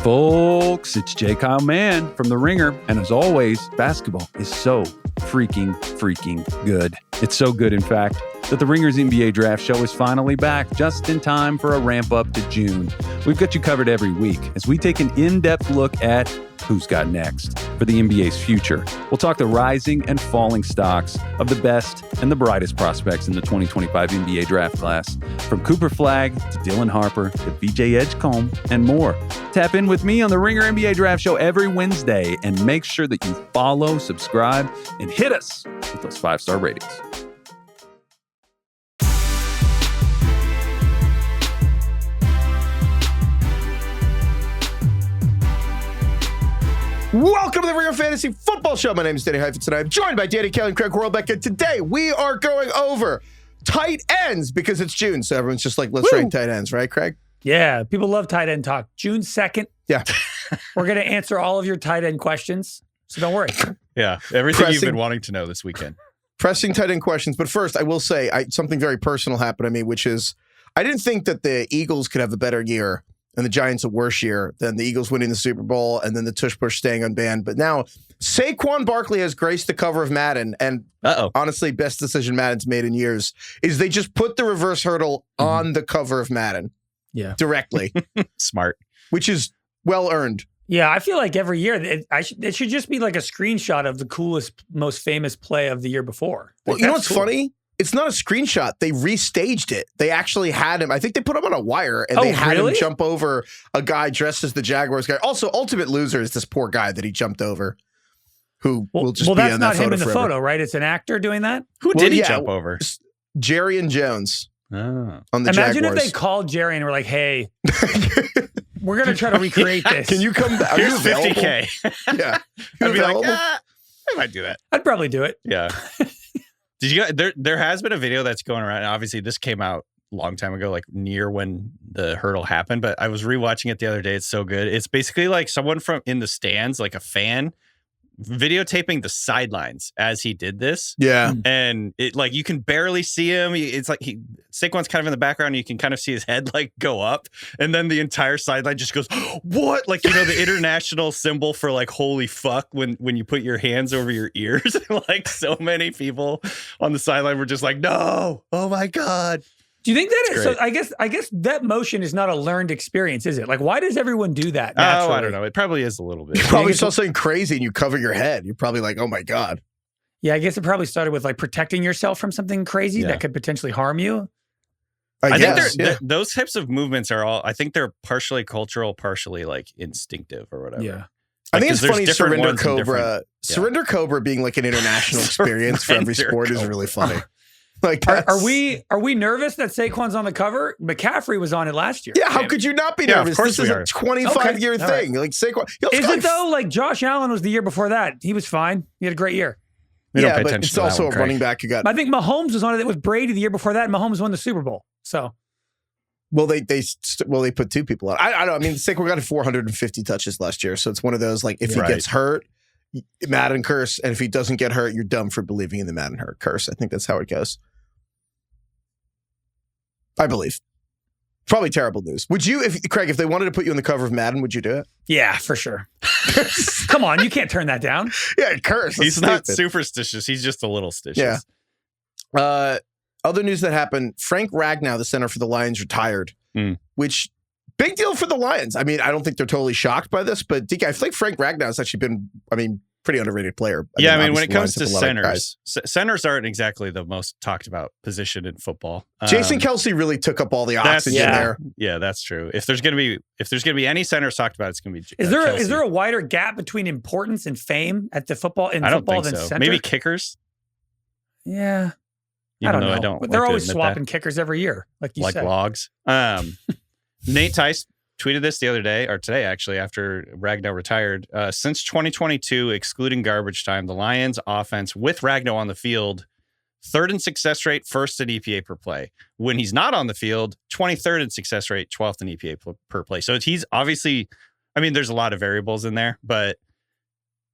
folks, it's J. Kyle Mann from The Ringer. And as always, basketball is so freaking good. It's so good, in fact, that The Ringer's NBA Draft Show is finally back just in time for a ramp up to June. We've got you covered every week as we take an in-depth look at who's got next for the NBA's future. We'll talk the rising and falling stocks of the best and the brightest prospects in the 2025 NBA draft class, from Cooper Flagg to Dylan Harper to VJ Edgecombe and more. Tap in with me on the Ringer NBA Draft Show every Wednesday and make sure that you follow, subscribe, and hit us with those 5-star ratings. Welcome to the Ringer Fantasy Football Show. My name is Danny Heifetz, and I'm joined by Danny Kelly and Craig Horlbeck. And today we are going over tight ends because it's June. So everyone's just like, let's rank tight ends, right, Craig? Yeah, people love tight end talk. June 2nd. Yeah. We're going to answer all of your tight end questions. So don't worry. Yeah, everything you've been wanting to know this weekend. Pressing tight end questions. But first, I will say something very personal happened to me, which is I didn't think that the Eagles could have a better year and the Giants a worse year than the Eagles winning the Super Bowl and then the tush push staying unbanned. But now Saquon Barkley has graced the cover of Madden, and honestly, best decision Madden's made in years is they just put the reverse hurdle on the cover of Madden. Yeah, directly. Smart. Which is well earned. Yeah, I feel like every year it should just be like a screenshot of the coolest, most famous play of the year before. Like, well, you know what's funny? It's not a screenshot. They restaged it. They actually had him. I think they put him on a wire and they had him jump over a guy dressed as the Jaguars guy. Also, ultimate loser is this poor guy that he jumped over, who will just be that's on not that him in the forever. photo, right? It's an actor doing that. Who did he jump over? Jerry and Jones on the Imagine Jaguars. if they called Jerry and were like, "Hey, we're going to try to recreate this. Can you come back? Are you available? $50K. Yeah. I'd be like, I might do that. I'd probably do it. Yeah. Did you guys, there has been a video that's going around. Obviously, this came out a long time ago, like near when the hurdle happened, but I was rewatching it the other day. It's so good. It's basically like someone from in the stands, like a fan, videotaping the sidelines as he did this. Yeah. And it like you can barely see him. It's like Saquon's kind of in the background. You can kind of see his head like go up. And then the entire sideline just goes, what? Like, you know, the international symbol for like, holy fuck, when you put your hands over your ears. Like so many people on the sideline were just like, no, oh my God. Do you think that is, so I guess that motion is not a learned experience, is it? Like, why does everyone do that naturally? Oh, I don't know. It probably is a little bit. You probably saw something crazy and you cover your head. You're probably like, oh my God. Yeah, I guess it probably started with like protecting yourself from something crazy that could potentially harm you. I think those types of movements are all, I think they're partially cultural, partially like instinctive or whatever. Yeah. Like, I think it's funny, Surrender Cobra being like an international experience for every sport is really funny. Like, are we nervous that Saquon's on the cover? McCaffrey was on it last year. Yeah, how could you not be nervous? Of course this is a 25-year thing. Right. Like Saquon, is it though? Like Josh Allen was the year before that. He was fine. He had a great year. Yeah, but it's also a running back who got. I think Mahomes was on it with Brady the year before that. And Mahomes won the Super Bowl. So, well, they put two people on. I don't know. I mean, Saquon got 450 touches last year, so it's one of those like if he gets hurt, Madden curse, and if he doesn't get hurt, you're dumb for believing in the Madden hurt curse. I think that's how it goes. I believe. Probably terrible news. Would you, Craig, if they wanted to put you on the cover of Madden, would you do it? Yeah, for sure. Come on, you can't turn that down. Yeah, curse. He's not superstitious. He's just a little stitious. Yeah. Other news that happened, Frank Ragnow, the center for the Lions, retired, which, big deal for the Lions. I mean, I don't think they're totally shocked by this, but DK, I think Frank Ragnow has actually been, pretty underrated player. I mean, when it comes to centers aren't exactly the most talked about position in football. Jason Kelce really took up all the oxygen there. Yeah, that's true. If there's gonna be any centers talked about, it's gonna be. Is there a wider gap between importance and fame at the football I don't think than so. center? Maybe kickers. Yeah, I don't know. They're always swapping kickers every year, like you said. Like logs. Nate Tice tweeted this the other day, or today actually, after Ragnow retired. Since 2022, excluding garbage time, the Lions offense with Ragnow on the field, third in success rate, first in EPA per play. When he's not on the field, 23rd in success rate, 12th in EPA per play. So he's obviously, there's a lot of variables in there, but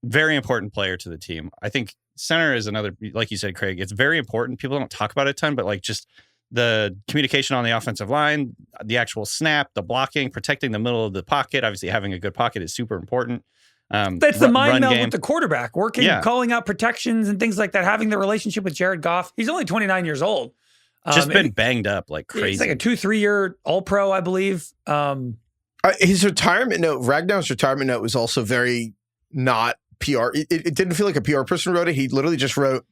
very important player to the team. I think center is another, like you said, Craig, it's very important. People don't talk about it a ton, but like just the communication on the offensive line, the actual snap, the blocking, protecting the middle of the pocket. Obviously, having a good pocket is super important. That's the mind meld game with the quarterback, calling out protections and things like that, having the relationship with Jared Goff. He's only 29 years old. Just been banged up like crazy. It's like a 2-3 year All-Pro, I believe. His retirement note, Ragnar's retirement note was also very not PR. It didn't feel like a PR person wrote it. He literally just wrote,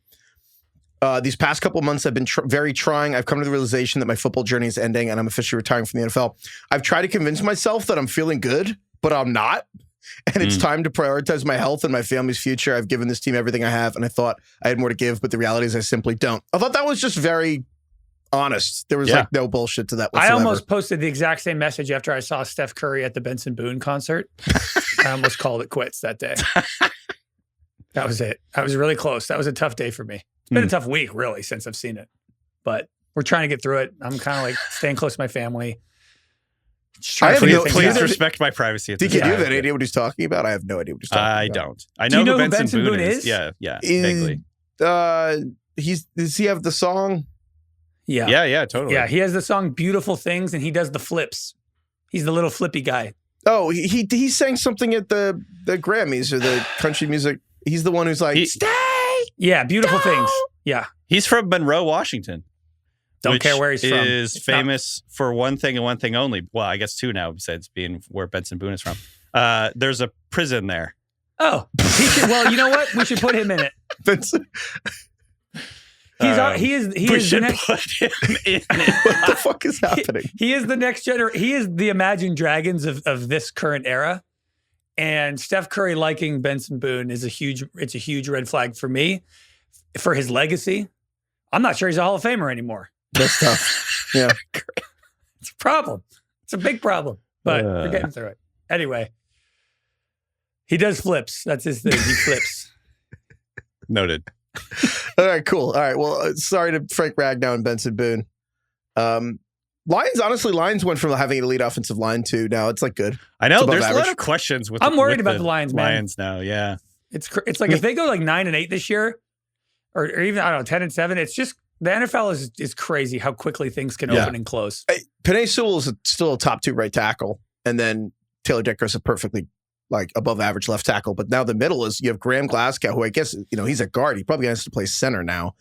these past couple months have been very trying. I've come to the realization that my football journey is ending and I'm officially retiring from the NFL. I've tried to convince myself that I'm feeling good, but I'm not. And it's time to prioritize my health and my family's future. I've given this team everything I have, and I thought I had more to give, but the reality is I simply don't. I thought that was just very honest. There was like no bullshit to that whatsoever. I almost posted the exact same message after I saw Steph Curry at the Benson Boone concert. I almost called it quits that day. That was it. I was really close. That was a tough day for me. It's been a tough week, really, since I've seen it. But we're trying to get through it. I'm kind of like staying close to my family. Please respect my privacy. Do you have any idea what he's talking about? I have no idea what he's talking about. I don't. I know, who Benson Boone is. Yeah, vaguely. Does he have the song? Yeah, totally. Yeah, he has the song "Beautiful Things" and he does the flips. He's the little flippy guy. Oh, he sang something at the Grammys or the country music. He's the one who's like, stay. Yeah, Beautiful Things. Yeah. He's from Monroe, Washington. Don't care where he's from. Is famous for one thing and one thing only. Well, I guess two now, besides being where Benson Boone is from. There's a prison there. Oh, well, you know what? We should put him in it. Benson. He is the next. Put him in it. What the fuck is happening? He is the next generation. He is the Imagine Dragons of this current era. And Steph Curry liking Benson Boone is a huge red flag for me, for his legacy. I'm not sure he's a Hall of Famer anymore. That's tough. Yeah. It's a problem. It's a big problem, but we're getting through it. Anyway, he does flips. That's his thing. He flips. Noted. All right, cool. All right. Well, sorry to Frank Ragnow and Benson Boone. Lions went from having an elite offensive line to now it's like good. I know. There's average. a lot of questions with I'm worried about the Lions, man. Lions now, yeah. It's like if they go like 9-8 this year, or even, I don't know, 10-7, it's just, the NFL is crazy how quickly things can open and close. Penei Sewell is still a top 2 right tackle, and then Taylor Deckers a perfectly like above average left tackle. But now the middle is you have Graham Glasgow, who I guess he's a guard. He probably has to play center now.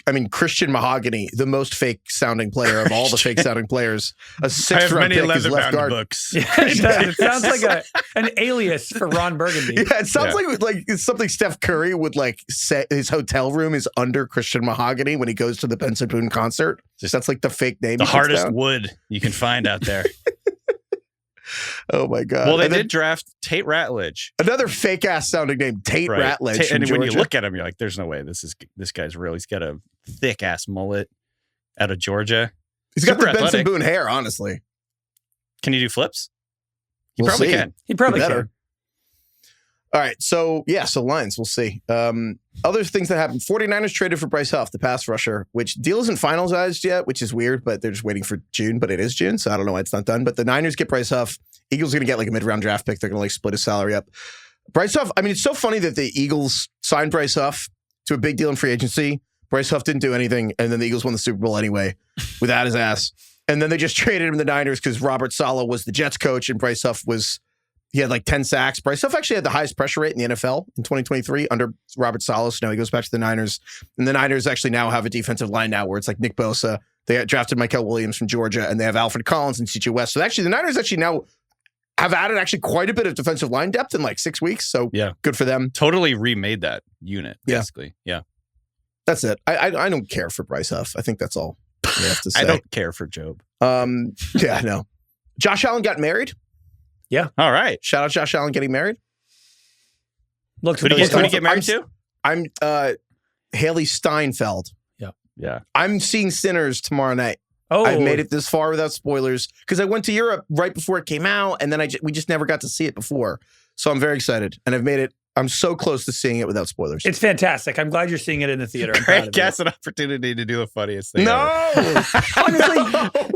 I mean, Christian Mahogany, the most fake sounding player of all the fake sounding players. A 6th round pick is left guard. Books. Yeah, it does. It sounds like an alias for Ron Burgundy. Yeah, it sounds like it's something Steph Curry would like say his hotel room is under Christian Mahogany when he goes to the Benson Boone concert. That's like the fake name. The hardest wood you can find out there. Oh my God. Well, they did draft Tate Ratledge. Another fake ass sounding name, Tate Ratledge. And when you look at him, you're like, there's no way this guy's real. He's got a thick ass mullet out of Georgia. He's got the Benson Boone hair, honestly. Can he do flips? He We'll probably see. can. He probably can. All right. So Lions, we'll see. Other things that happened. 49ers traded for Bryce Huff, the pass rusher, which deal isn't finalized yet, which is weird, but they're just waiting for June, but it is June. So I don't know why it's not done. But the Niners get Bryce Huff. Eagles are going to get like a mid-round draft pick. They're going to like split his salary up. Bryce Huff, I mean, it's so funny that the Eagles signed Bryce Huff to a big deal in free agency. Bryce Huff didn't do anything. And then the Eagles won the Super Bowl anyway without his ass. And then they just traded him to the Niners because Robert Saleh was the Jets coach and Bryce Huff he had like 10 sacks. Bryce Huff actually had the highest pressure rate in the NFL in 2023 under Robert Saleh. So now he goes back to the Niners. And the Niners actually now have a defensive line now where it's like Nick Bosa. They drafted Michael Williams from Georgia and they have Alfred Collins and CJ West. So actually the Niners actually now have added actually quite a bit of defensive line depth in like 6 weeks. So good for them. Totally remade that unit, basically. Yeah. That's it. I don't care for Bryce Huff. I think that's all we have to say. I don't care for Job. Yeah, I know. Josh Allen got married. Yeah. All right. Shout out Josh Allen getting married. Look, who do you get married to? I'm Haley Steinfeld. Yeah. I'm seeing Sinners tomorrow night. Oh, I've made it this far without spoilers because I went to Europe right before it came out, and then we just never got to see it before. So I'm very excited, and I've made it. I'm so close to seeing it without spoilers. It's fantastic. I'm glad you're seeing it in the theater. Great guess, an opportunity to do the funniest thing. No, honestly,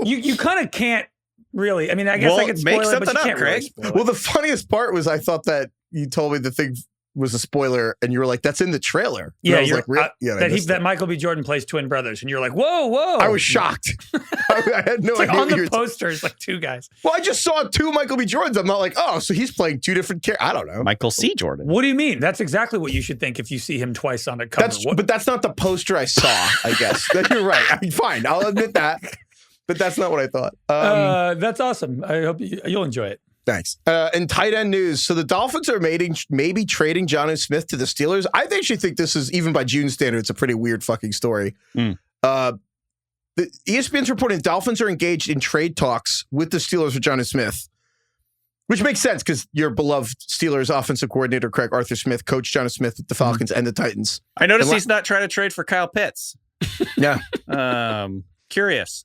you kind of can't really. I mean, I guess I could spoil make it, but something you up, can't Craig. really spoil it. Well, the funniest part was I thought that you told me the thing was a spoiler, and you were like, "That's in the trailer." And Yeah, I was like, that Michael B. Jordan plays twin brothers, and you're like, "Whoa!" I was shocked. I had no It's like idea. on the posters, like two guys. Well, I just saw 2 Michael B. Jordans. I'm not like, oh, so he's playing 2 different characters. I don't know. Michael C. Jordan. What do you mean? That's exactly what you should think if you see him twice on a cover. But that's not the poster I saw. I guess you're right. I mean, fine, I'll admit that. But that's not what I thought. That's awesome. I hope you'll enjoy it. Thanks. And tight end news. So the Dolphins are maybe trading Jonnu Smith to the Steelers. I actually think this is, even by June standards, a pretty weird fucking story. The ESPN's reporting Dolphins are engaged in trade talks with the Steelers for Jonnu Smith, which makes sense because your beloved Steelers offensive coordinator, Craig Arthur Smith, coached Jonnu Smith with the Falcons and the Titans. I noticed he's not trying to trade for Kyle Pitts. Yeah. Curious.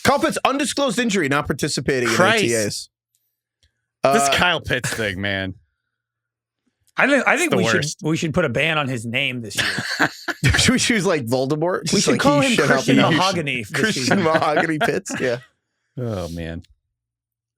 Kyle Pitts, undisclosed injury, not participating in OTAs. This Kyle Pitts thing, man. I think we should put a ban on his name this year. Should we choose like Voldemort? We should call him Christian Mahogany. Christian Mahogany Pitts. Yeah. Oh man.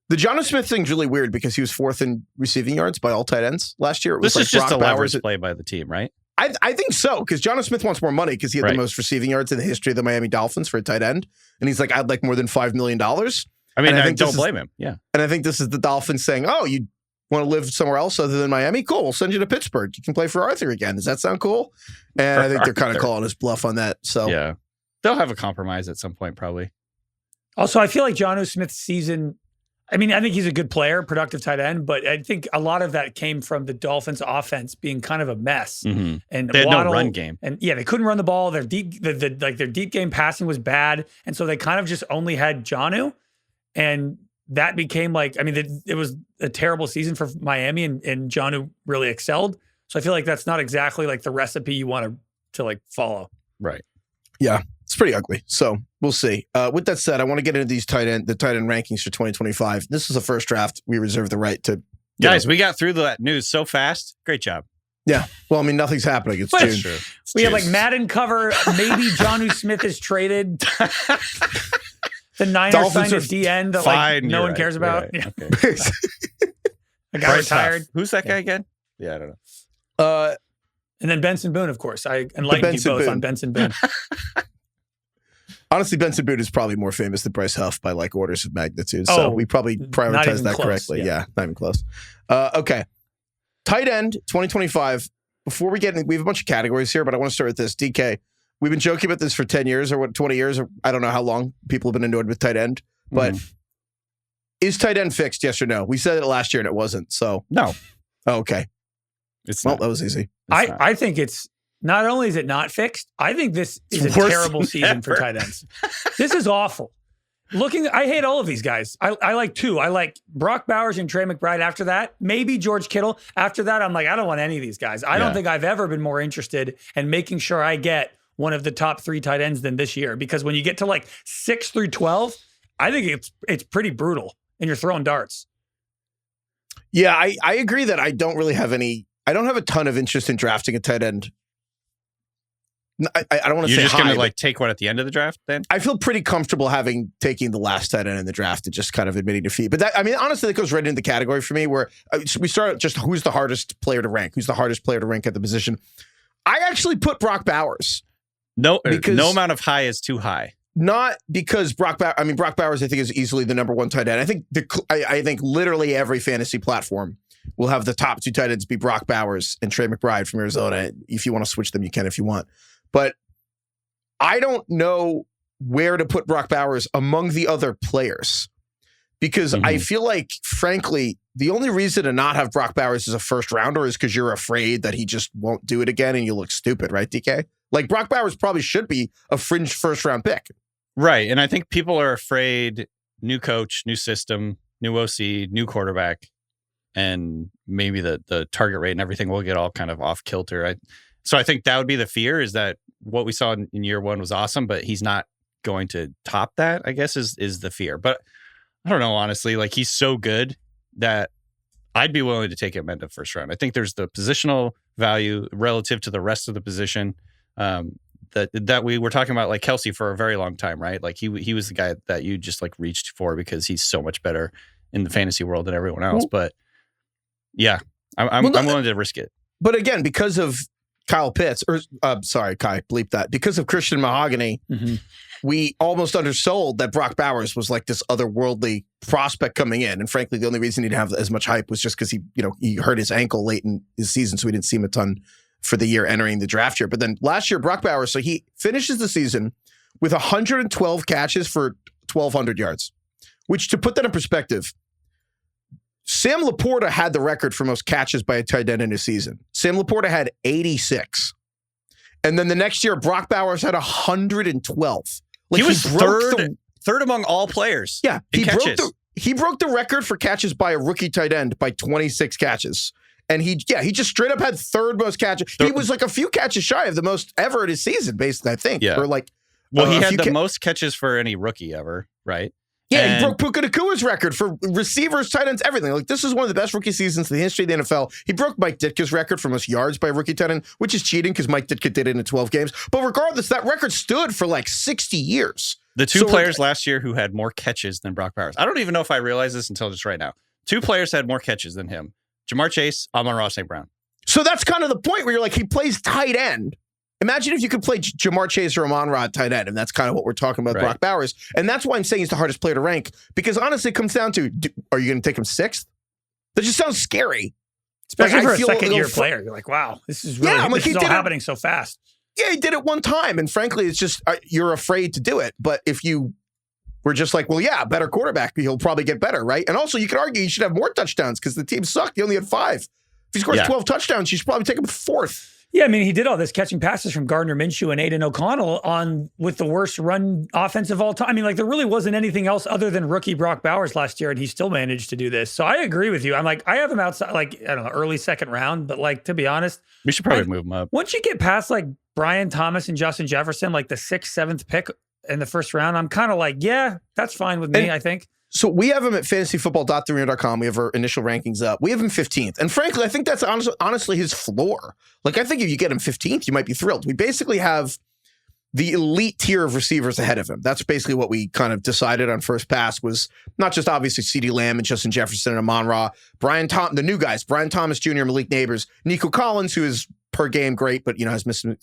The Jonnu Smith thing's really weird because he was 4th in receiving yards by all tight ends last year. This is just a leverage play by the team, right? I think so, because Jonnu Smith wants more money because he had the most receiving yards in the history of the Miami Dolphins for a tight end, and he's like, I'd like more than $5 million. I mean, I don't blame him. Yeah, and I think this is the Dolphins saying, "Oh, you want to live somewhere else other than Miami? Cool, we'll send you to Pittsburgh. You can play for Arthur again. Does that sound cool?" And I think they're kind of calling his bluff on that. So yeah, they'll have a compromise at some point, probably. Also, I feel like Jonnu Smith's season. I mean, I think he's a good player, productive tight end, but I think a lot of that came from the Dolphins' offense being kind of a mess. Mm-hmm. And they had no run game, and they couldn't run the ball. Their deep game passing was bad, and so they kind of just only had Jonnu, and that became like, I mean, it was a terrible season for Miami, and Jonnu really excelled. So I feel like that's not exactly like the recipe you want to like follow. Right. Yeah. It's pretty ugly. So we'll see. With that said, I want to get into the tight end rankings for 2025. This is the first draft. We reserve the right to. Guys, we got through that news so fast. Great job. Yeah. Well, I mean, nothing's happening. It's June. True. We have like Madden cover. Maybe Jonnu Smith is traded. The Niners signed a D end that like no one cares about. Right. Yeah. Okay. A guy retired. Who's that guy again? Yeah, I don't know. And then Benson Boone, of course. I enlightened you both on Benson Boone. Honestly, Benson Boone is probably more famous than Bryce Huff by like orders of magnitude. So we probably prioritized that correctly. Yeah, not even close. Okay. Tight end 2025. Before we get in, we have a bunch of categories here, but I want to start with this. DK, we've been joking about this for 10 years or 20 years, or I don't know how long people have been annoyed with tight end, but is tight end fixed? Yes or no? We said it last year and it wasn't. So no. Oh, okay. That was easy. I think it's not only is it not fixed, I think this is a terrible season for tight ends. This is awful. I hate all of these guys. I like 2. I like Brock Bowers and Trey McBride after that. Maybe George Kittle. After that, I'm like, I don't want any of these guys. I don't think I've ever been more interested in making sure I get one of the top 3 tight ends than this year. Because when you get to like 6 through 12, I think it's pretty brutal and you're throwing darts. Yeah, I agree that I don't have a ton of interest in drafting a tight end. I don't want to say you're just going to like take one at the end of the draft then? I feel pretty comfortable taking the last tight end in the draft and just kind of admitting defeat. But that, I mean, honestly, that goes right into the category for me where we start just who's the hardest player to rank? Who's the hardest player to rank at the position? I actually put Brock Bowers. No amount of high is too high. Not because Brock Bowers I think is easily the number 1 tight end. I think literally every fantasy platform will have the top 2 tight ends be Brock Bowers and Trey McBride from Arizona. If you want to switch them, you can if you want. But I don't know where to put Brock Bowers among the other players because I feel like, frankly, the only reason to not have Brock Bowers as a first rounder is because you're afraid that he just won't do it again and you look stupid, right, DK? Like Brock Bowers probably should be a fringe first round pick. Right. And I think people are afraid new coach, new system, new OC, new quarterback, and maybe the target rate and everything will get all kind of off kilter. So I think that would be the fear, is that what we saw in year 1 was awesome, but he's not going to top that, I guess, is the fear. But I don't know, honestly, like he's so good that I'd be willing to take him into first round. I think there's the positional value relative to the rest of the position that we were talking about, like Kelce for a very long time, right? Like he was the guy that you just like reached for because he's so much better in the fantasy world than everyone else. But yeah, I'm willing to risk it. But again, because of Kyle Pitts, bleep that. Because of Christian Mahogany, we almost undersold that Brock Bowers was like this otherworldly prospect coming in. And frankly, the only reason he didn't have as much hype was just because he hurt his ankle late in his season, so we didn't see him a ton for the year entering the draft year. But then last year, Brock Bowers, so he finishes the season with 112 catches for 1,200 yards, which, to put that in perspective, Sam Laporta had the record for most catches by a tight end in a season. Sam Laporta had 86. And then the next year, Brock Bowers had 112. He was third among all players. Yeah, he broke the record for catches by a rookie tight end by 26 catches. And he just straight up had third most catches. He was like a few catches shy of the most ever in his season, basically, I think. Yeah. Or like, he had the most catches for any rookie ever, right? Yeah, he broke Puka Nakua's record for receivers, tight ends, everything. Like, this is one of the best rookie seasons in the history of the NFL. He broke Mike Ditka's record for most yards by a rookie tight end, which is cheating because Mike Ditka did it in 12 games. But regardless, that record stood for like 60 years. The two players last year who had more catches than Brock Bowers. I don't even know if I realized this until just right now. Two players had more catches than him. Jamar Chase, Amon-Ra St. Brown. So that's kind of the point where you're like, he plays tight end. Imagine if you could play Jamar Chase or Amon-Ra at tight end, and that's kind of what we're talking about, Brock Bowers. And that's why I'm saying he's the hardest player to rank, because honestly, it comes down to, are you going to take him sixth? That just sounds scary. Especially for a second-year player. You're like, wow, this is really this is all happening so fast. Yeah, he did it one time, and frankly, it's just, you're afraid to do it. But if you were just like, well, yeah, better quarterback, he'll probably get better, right? And also, you could argue he should have more touchdowns because the team sucked. He only had 5. If he scores 12 touchdowns, you should probably take him fourth. Yeah, I mean, he did all this catching passes from Gardner Minshew and Aiden O'Connell with the worst run offense of all time. I mean, like, there really wasn't anything else other than rookie Brock Bowers last year, and he still managed to do this. So I agree with you. I'm like, I have him outside, like, I don't know, early second round, but like, to be honest, we should probably move him up. Once you get past like Brian Thomas and Justin Jefferson, like the 6th, 7th pick in the first round, I'm kind of like, yeah, that's fine with me, I think. So we have him at fantasyfootball.theringer.com. We have our initial rankings up. We have him 15th. And frankly, I think that's honestly his floor. Like, I think if you get him 15th, you might be thrilled. We basically have the elite tier of receivers ahead of him. That's basically what we kind of decided on first pass, was not just obviously CeeDee Lamb and Justin Jefferson and Amon-Ra, the new guys, Brian Thomas Jr., Malik Neighbors, Nico Collins, who is per game great, but, has missing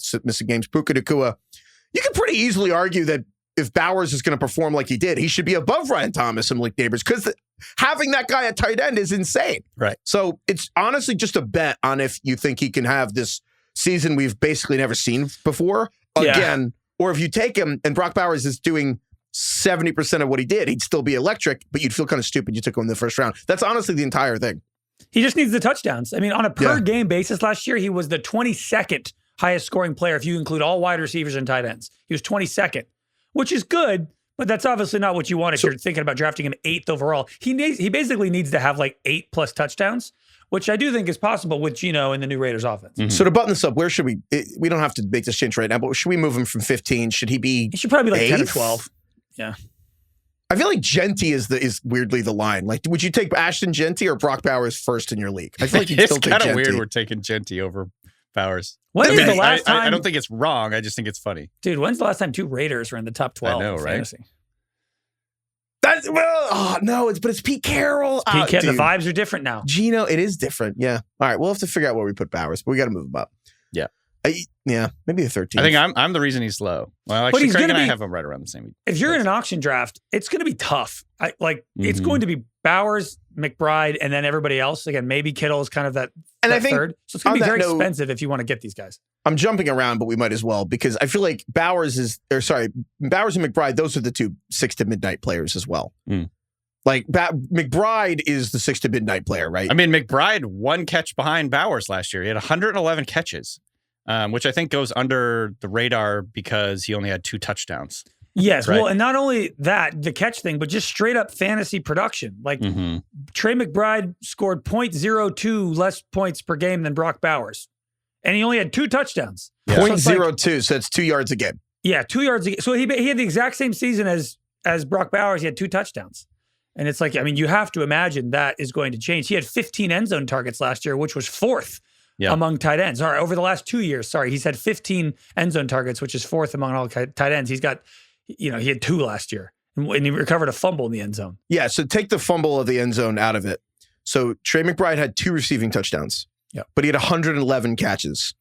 games, Puka Nacua. You could pretty easily argue that if Bowers is going to perform like he did, he should be above Ryan Thomas and Malik Neighbors, because having that guy at tight end is insane. Right. So it's honestly just a bet on if you think he can have this season we've basically never seen before again, or if you take him and Brock Bowers is doing 70% of what he did, he'd still be electric, but you'd feel kind of stupid you took him in the first round. That's honestly the entire thing. He just needs the touchdowns. I mean, on a per game basis last year, he was the 22nd highest scoring player if you include all wide receivers and tight ends. He was 22nd. Which is good, but that's obviously not what you want if you're thinking about drafting him 8th overall. He basically needs to have like 8+ touchdowns, which I do think is possible with Geno and the new Raiders offense. Mm-hmm. So to button this up, where should we don't have to make this change right now, but should we move him from 15? Should he be He should probably be like 8th? 10 or 12. Yeah. I feel like Genty is weirdly the line. Like, would you take Ashton Genty or Brock Bowers first in your league? I feel like you'd still take Genty. It's kind of weird we're taking Genty over Bowers. When is the last time? I don't think it's wrong. I just think it's funny. Dude, when's the last time 2 Raiders were in the top 12? I know, right? Fantasy? It's Pete Carroll. The vibes are different now. Geno, it is different. Yeah. All right, we'll have to figure out where we put Bowers, but we got to move him up. Yeah. Maybe the 13th. I think I'm the reason he's low. Well, actually, Craig and I have him right around the same. If you're in an auction draft, it's going to be tough. It's going to be Bowers, McBride, and then everybody else. Again, maybe Kittle is kind of that I think third. So it's going to be very expensive if you want to get these guys. I'm jumping around, but we might as well, because I feel like Bowers and McBride, those are the 2 6 to midnight players as well. Mm. Like McBride is the 6 to midnight player, right? I mean, McBride 1 catch behind Bowers last year. He had 111 catches. Which I think goes under the radar because he only had 2 touchdowns. Yes, right? Well, and not only that, the catch thing, but just straight up fantasy production. Like Trey McBride scored 0.02 less points per game than Brock Bowers, and he only had 2 touchdowns. Yeah. 0.02, so it's 2 yards a game. Yeah, 2 yards a game. So he had the exact same season as Brock Bowers. He had 2 touchdowns. And it's like, I mean, you have to imagine that is going to change. He had 15 end zone targets last year, which was 4th. Yeah. Among tight ends. All right, over the last 2 years, he's had 15 end zone targets, which is 4th among all tight ends. He's got, he had 2 last year, and he recovered a fumble in the end zone. Yeah, so take the fumble of the end zone out of it. So Trey McBride had 2 receiving touchdowns. Yep. But he had 111 catches.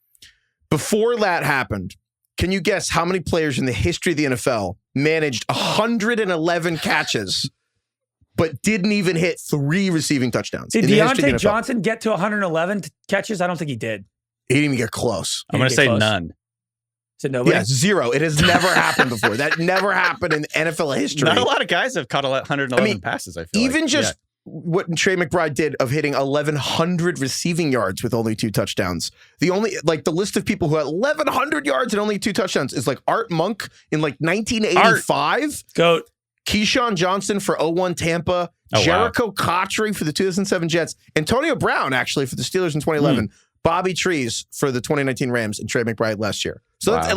Before that happened, can you guess how many players in the history of the NFL managed 111 catches but didn't even hit 3 receiving touchdowns? Did in the history of the Deontay NFL? Johnson get to 111 catches? I don't think he did. He didn't even get close. I'm going to say none. Is it nobody? Yeah, 0. It has never happened before. That never happened in NFL history. Not a lot of guys have caught 111 passes, I feel even like. just what Trey McBride did of hitting 1,100 receiving yards with only 2 touchdowns. The list of people who had 1,100 yards and only 2 touchdowns is like Art Monk in like 1985. Goat. Keyshawn Johnson for 01 Tampa. Oh, Jericho Cotchery for the 2007 Jets. Antonio Brown, actually, for the Steelers in 2011. Bobby Trees for the 2019 Rams, and Trey McBride last year. So that's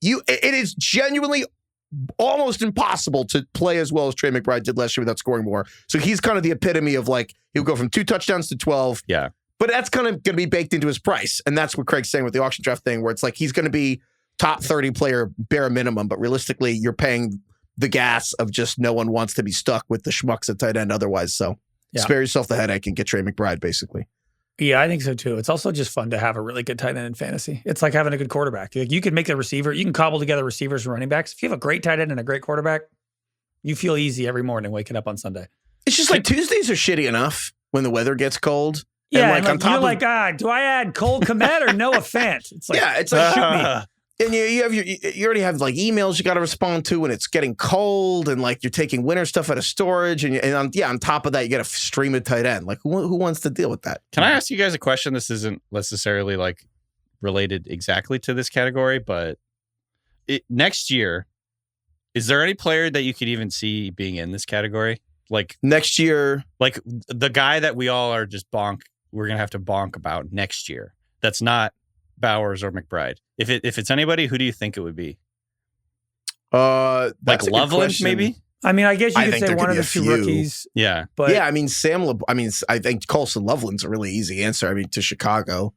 it is genuinely almost impossible to play as well as Trey McBride did last year without scoring more. So he's kind of the epitome of like, he'll go from 2 touchdowns to 12. Yeah. But that's kind of going to be baked into his price. And that's what Craig's saying with the auction draft thing, where it's like he's going to be top 30 player bare minimum, but realistically, you're paying the gas of just no one wants to be stuck with the schmucks at tight end otherwise. So spare yourself the headache and get Trey McBride, basically. Yeah, I think so too. It's also just fun to have a really good tight end in fantasy. It's like having a good quarterback. Like you can make a receiver, you can cobble together receivers and running backs. If you have a great tight end and a great quarterback, you feel easy every morning waking up on Sunday. It's just like Tuesdays are shitty enough when the weather gets cold. Yeah, and like you're like, do I add Cole Kmet or Noah Fant? It's like, yeah, it's like shoot me. And you already have like emails you got to respond to when it's getting cold, and like you're taking winter stuff out of storage, and on top of that you got to stream a tight end. Like who wants to deal with that? Can I ask you guys a question? This isn't necessarily like related exactly to this category, but next year, is there any player that you could even see being in this category? Like next year, like the guy that we all are just we're gonna have to bonk about next year. That's not Bowers or McBride. If it's anybody, who do you think it would be? Like Loveland, maybe? I mean, I guess you could say one of the 2 rookies. Yeah. But yeah, I mean, I think Colson Loveland's a really easy answer. I mean, to Chicago.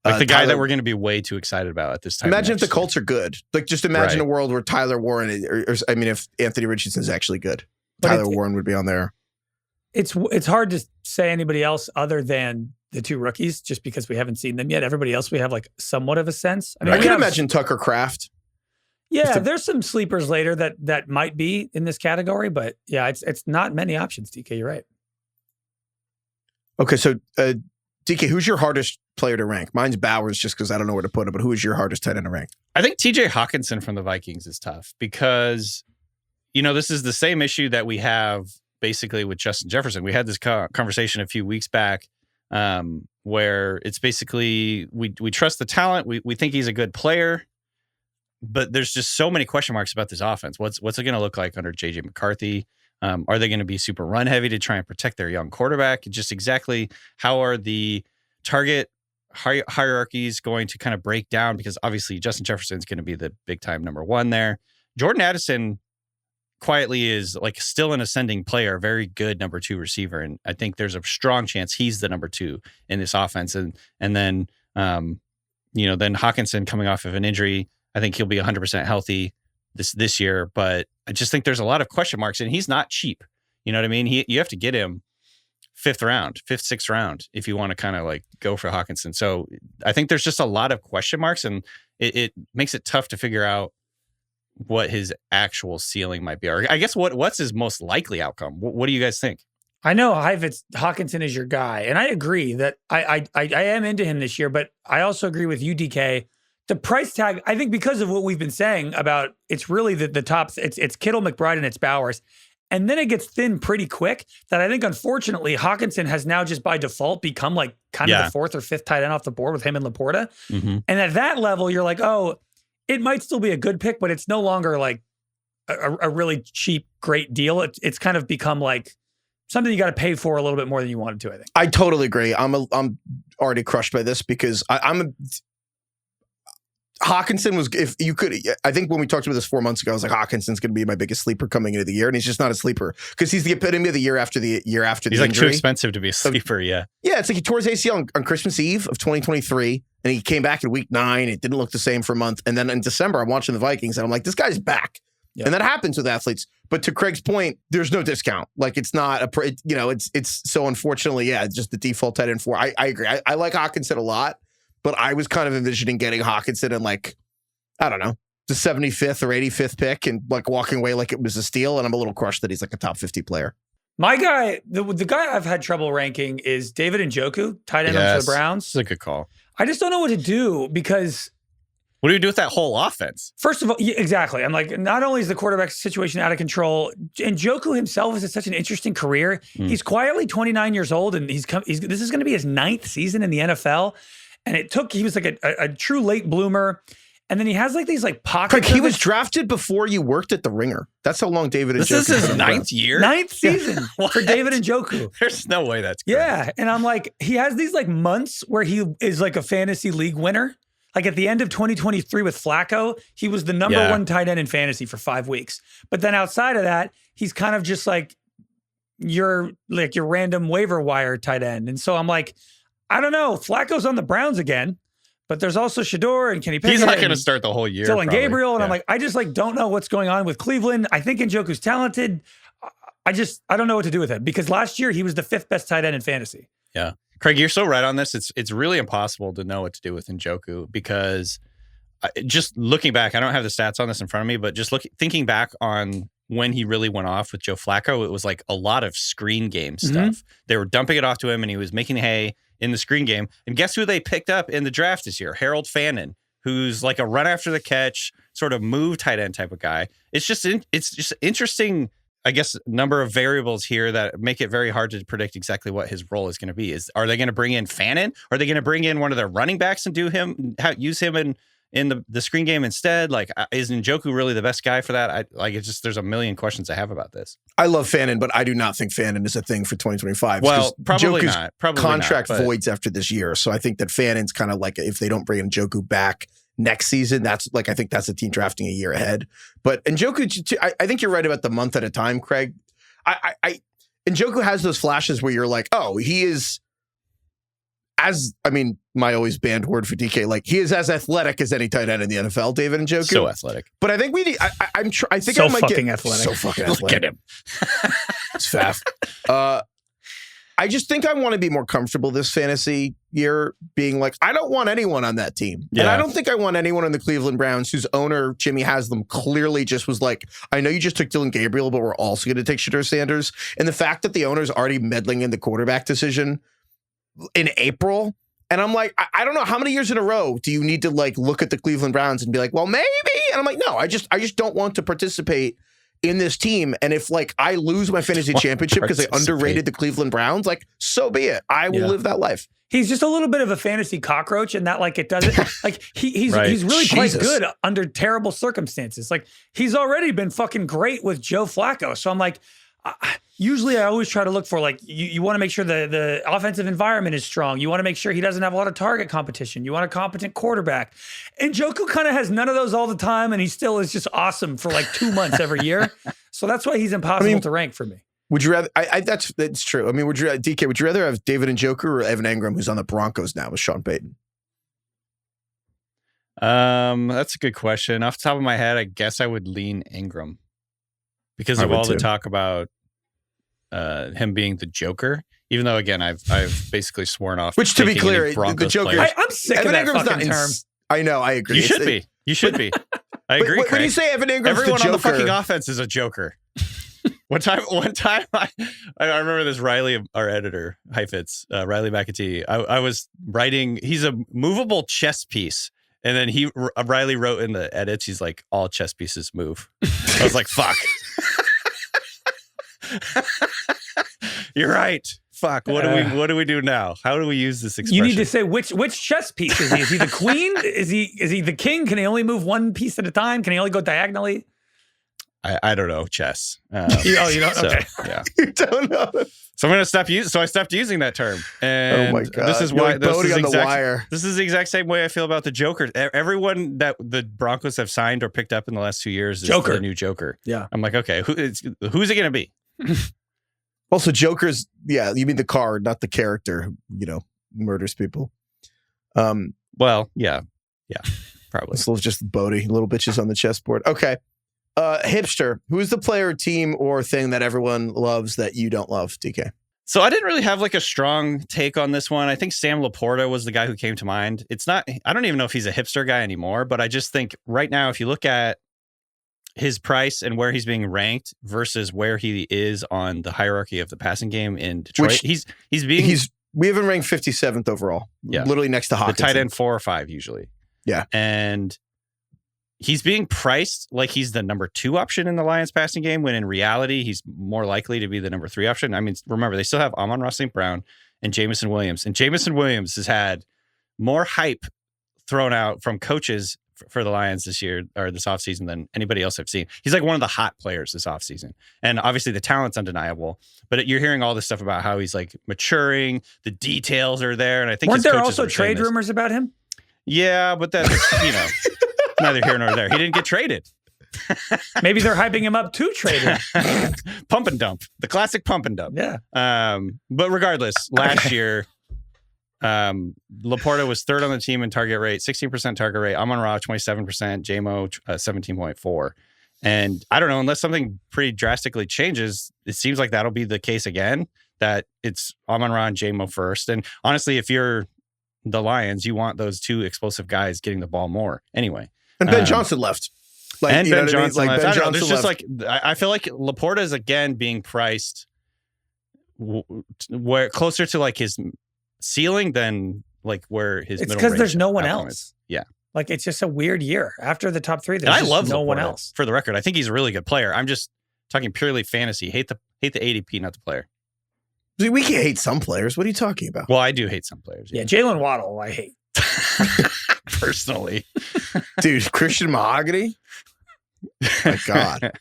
Like the guy that we're going to be way too excited about at this time. Imagine if the Colts are good. Like, just imagine a world where Tyler Warren, if Anthony Richardson is actually good. Tyler Warren would be on there. It's hard to say anybody else other than the 2 rookies, just because we haven't seen them yet. Everybody else, we have like somewhat of a sense. I mean, I can imagine Tucker Kraft. Yeah, there's some sleepers later that might be in this category, but yeah, it's not many options, DK. You're right. Okay, so DK, who's your hardest player to rank? Mine's Bowers, just because I don't know where to put him, but who is your hardest tight end to rank? I think TJ Hawkinson from the Vikings is tough because, this is the same issue that we have basically with Justin Jefferson. We had this conversation a few weeks back where it's basically we trust the talent. We think he's a good player, but there's just so many question marks about this offense. What's it going to look like under JJ McCarthy? Are they going to be super run heavy to try and protect their young quarterback? Just exactly how are the target hierarchies going to kind of break down? Because obviously Justin Jefferson is going to be the big time number 1 there. Jordan Addison quietly is like still an ascending player, very good number 2 receiver. And I think there's a strong chance he's the number 2 in this offense. And then, then Hawkinson coming off of an injury, I think he'll be 100% healthy this year, but I just think there's a lot of question marks, and he's not cheap. You know what I mean? You have to get him 5th, 6th round if you want to kind of like go for Hawkinson. So I think there's just a lot of question marks, and it makes it tough to figure out what his actual ceiling might be. Or I guess what's his most likely outcome? What do you guys think? I know Heifetz, Hawkinson is your guy, and I agree that I am into him this year, but I also agree with you, DK. The price tag, I think, because of what we've been saying about it's really the top, it's Kittle, McBride, and it's Bowers. And then it gets thin pretty quick that I think, unfortunately, Hawkinson has now just by default become like kind of the 4th or 5th tight end off the board with him and Laporta. Mm-hmm. And at that level, you're like, oh, it might still be a good pick, but it's no longer like a really cheap, great deal. It's kind of become like something you got to pay for a little bit more than you wanted to, I think. I totally agree. I'm already crushed by this because Hawkinson was, if you could, I think when we talked about this 4 months ago, I was like, Hawkinson's going to be my biggest sleeper coming into the year. And he's just not a sleeper because he's the epitome of the year after the year after the injury. He's like too expensive to be a sleeper. Yeah. Yeah. It's like he tore his ACL on Christmas Eve of 2023 and he came back in week 9. It didn't look the same for a month. And then in December, I'm watching the Vikings and I'm like, this guy's back. Yep. And that happens with athletes. But to Craig's point, there's no discount. Like it's not it's so unfortunately, it's just the default tight end 4. I agree. I like Hawkinson a lot, but I was kind of envisioning getting Hawkinson in like, I don't know, the 75th or 85th pick and like walking away like it was a steal. And I'm a little crushed that he's like a top 50 player. My guy, the guy I've had trouble ranking is David Njoku, tight end for the Browns. It's a good call. I just don't know what to do because what do you do with that whole offense? First of all, exactly. I'm like, not only is the quarterback situation out of control, Njoku himself has had such an interesting career. He's quietly 29 years old, and this is going to be his 9th season in the NFL. And he was like a true late bloomer. And then he has like these like pockets. Craig, he was drafted before you worked at the Ringer. That's how long David Njoku. This is his 9th year? 9th season for David Njoku. There's no way that's correct. Yeah. And I'm like, he has these like months where he is like a fantasy league winner. Like at the end of 2023 with Flacco, he was the number 1 tight end in fantasy for 5 weeks. But then outside of that, he's kind of just like your random waiver wire tight end. And so I'm like, I don't know. Flacco's on the Browns again, but there's also Shador and Kenny Pickett. He's not going to start the whole year. Dylan Gabriel. And I'm like, I just like don't know what's going on with Cleveland. I think Njoku's talented. I don't know what to do with him because last year he was the 5th best tight end in fantasy. Yeah. Craig, you're so right on this. It's really impossible to know what to do with Njoku because just looking back, I don't have the stats on this in front of me, but just thinking back on when he really went off with Joe Flacco, it was like a lot of screen game stuff. They were dumping it off to him and he was making hay in the screen game. And guess who they picked up in the draft this year? Harold Fannin, who's like a run after the catch, sort of move tight end type of guy. It's just interesting, I guess, number of variables here that make it very hard to predict exactly what his role is going to be. Are they going to bring in Fannin? Are they going to bring in one of their running backs and use him in the screen game instead? Like, is Njoku really the best guy for that? There's a million questions I have about this. I love Fannin, but I do not think Fannin is a thing for 2025. Well, probably Njoku's not. Probably contract not, voids after this year. So I think that Fannin's kind of like, if they don't bring Njoku back next season, that's like, I think that's a team drafting a year ahead. But Njoku, I think you're right about the month at a time, Craig. Njoku has those flashes where you're like, oh, he is my always banned word for DK, like he is as athletic as any tight end in the NFL, David Njoku. So athletic. But I think we need, I think so I might fucking get athletic. So fucking athletic. Look at him. It's fast. I just think I want to be more comfortable this fantasy year being like, I don't want anyone on that team. Yeah. And I don't think I want anyone on the Cleveland Browns whose owner, Jimmy Haslam, clearly just was like, I know you just took Dylan Gabriel, but we're also going to take Shedeur Sanders. And the fact that the owner's already meddling in the quarterback decision in April. And I'm like, I don't know, how many years in a row do you need to like look at the Cleveland Browns and be like, well, maybe. And I'm like, no, I just don't want to participate in this team. And if like I lose my fantasy championship because I underrated the Cleveland Browns, like so be it. I will live that life. He's just a little bit of a fantasy cockroach, and that like it doesn't like he's really quite good under terrible circumstances. Like he's already been fucking great with Joe Flacco. So I'm like, usually I always try to look for like you want to make sure the offensive environment is strong. You want to make sure he doesn't have a lot of target competition. You want a competent quarterback. And Njoku kind of has none of those all the time, and he still is just awesome for like 2 months every year. So that's why he's impossible to rank for me. Would you rather? That's true. I mean, would you rather have David Njoku or Evan Engram, who's on the Broncos now with Sean Payton? That's a good question. Off the top of my head, I guess I would lean Engram because of all the talk about him being the Joker. Even though, again, I've basically sworn off. Which, to be clear, the Joker. I'm sick of that fucking term. I know. I agree. You should be. You should be. I agree. When you say Evan Engram's everyone the Joker, on the fucking offense is a Joker. One time, I remember this Riley, our editor, Heifetz, Riley McAtee. I was writing. He's a movable chess piece, and then Riley wrote in the edits. He's like, all chess pieces move. I was like, fuck. You're right. Fuck. What do we do now? How do we use this expression? You need to say which chess piece is he? Is he the queen? Is he the king? Can he only move one piece at a time? Can he only go diagonally? I don't know chess. You don't? So, okay. Yeah. You don't know. So I'm going to stop using. So I stopped using that term. And oh my God. This is why like this is the wire. This is the exact same way I feel about the Joker. Everyone that the Broncos have signed or picked up in the last 2 years is the new Joker. Yeah. I'm like, okay, who's it going to be? Also, Joker's, you mean the card, not the character who, murders people. Well, yeah, probably. It's just Bodie, little bitches on the chessboard. Okay. Hipster, who is the player, team, or thing that everyone loves that you don't love, DK? So I didn't really have like a strong take on this one. I think Sam Laporta was the guy who came to mind. I don't even know if he's a hipster guy anymore, but I just think right now, if you look at his price and where he's being ranked versus where he is on the hierarchy of the passing game in Detroit, we have him ranked 57th overall. Yeah. Literally next to Hawkins. The tight end 4 or 5 usually. Yeah. And he's being priced like he's the number 2 option in the Lions passing game, when in reality, he's more likely to be the number 3 option. I mean, remember, they still have Amon-Ra St. Brown and Jameson Williams. And Jameson Williams has had more hype thrown out from coaches for the Lions this year or this offseason than anybody else I've seen. He's like one of the hot players this offseason. And obviously the talent's undeniable, but you're hearing all this stuff about how he's like maturing, the details are there. And I think weren't there also trade rumors about him? Yeah, but that's, neither here nor there. He didn't get traded. Maybe they're hyping him up to trade him. Pump and dump. The classic pump and dump. Yeah. But regardless, last year, Laporta was 3rd on the team in target rate, 16% target rate. Amon-Ra 27%, JMO 17.4. And I don't know, unless something pretty drastically changes, it seems like that'll be the case again, that it's Amon-Ra and JMO first. And honestly, if you're the Lions, you want those 2 explosive guys getting the ball more anyway. And Ben Johnson left. And Ben Johnson left. Ben I don't know, Johnson there's just I feel like Laporta is again being priced where closer to like his ceiling than like where his it's because there's no one else. Is. Yeah. Like it's just a weird year. After the top 3, there's I love no Laporta, one else. For the record, I think he's a really good player. I'm just talking purely fantasy. Hate the ADP, not the player. We can hate some players. What are you talking about? Well, I do hate some players. Yeah, Jalen Waddle, I hate. Personally. Dude, Christian Mahogany? My God.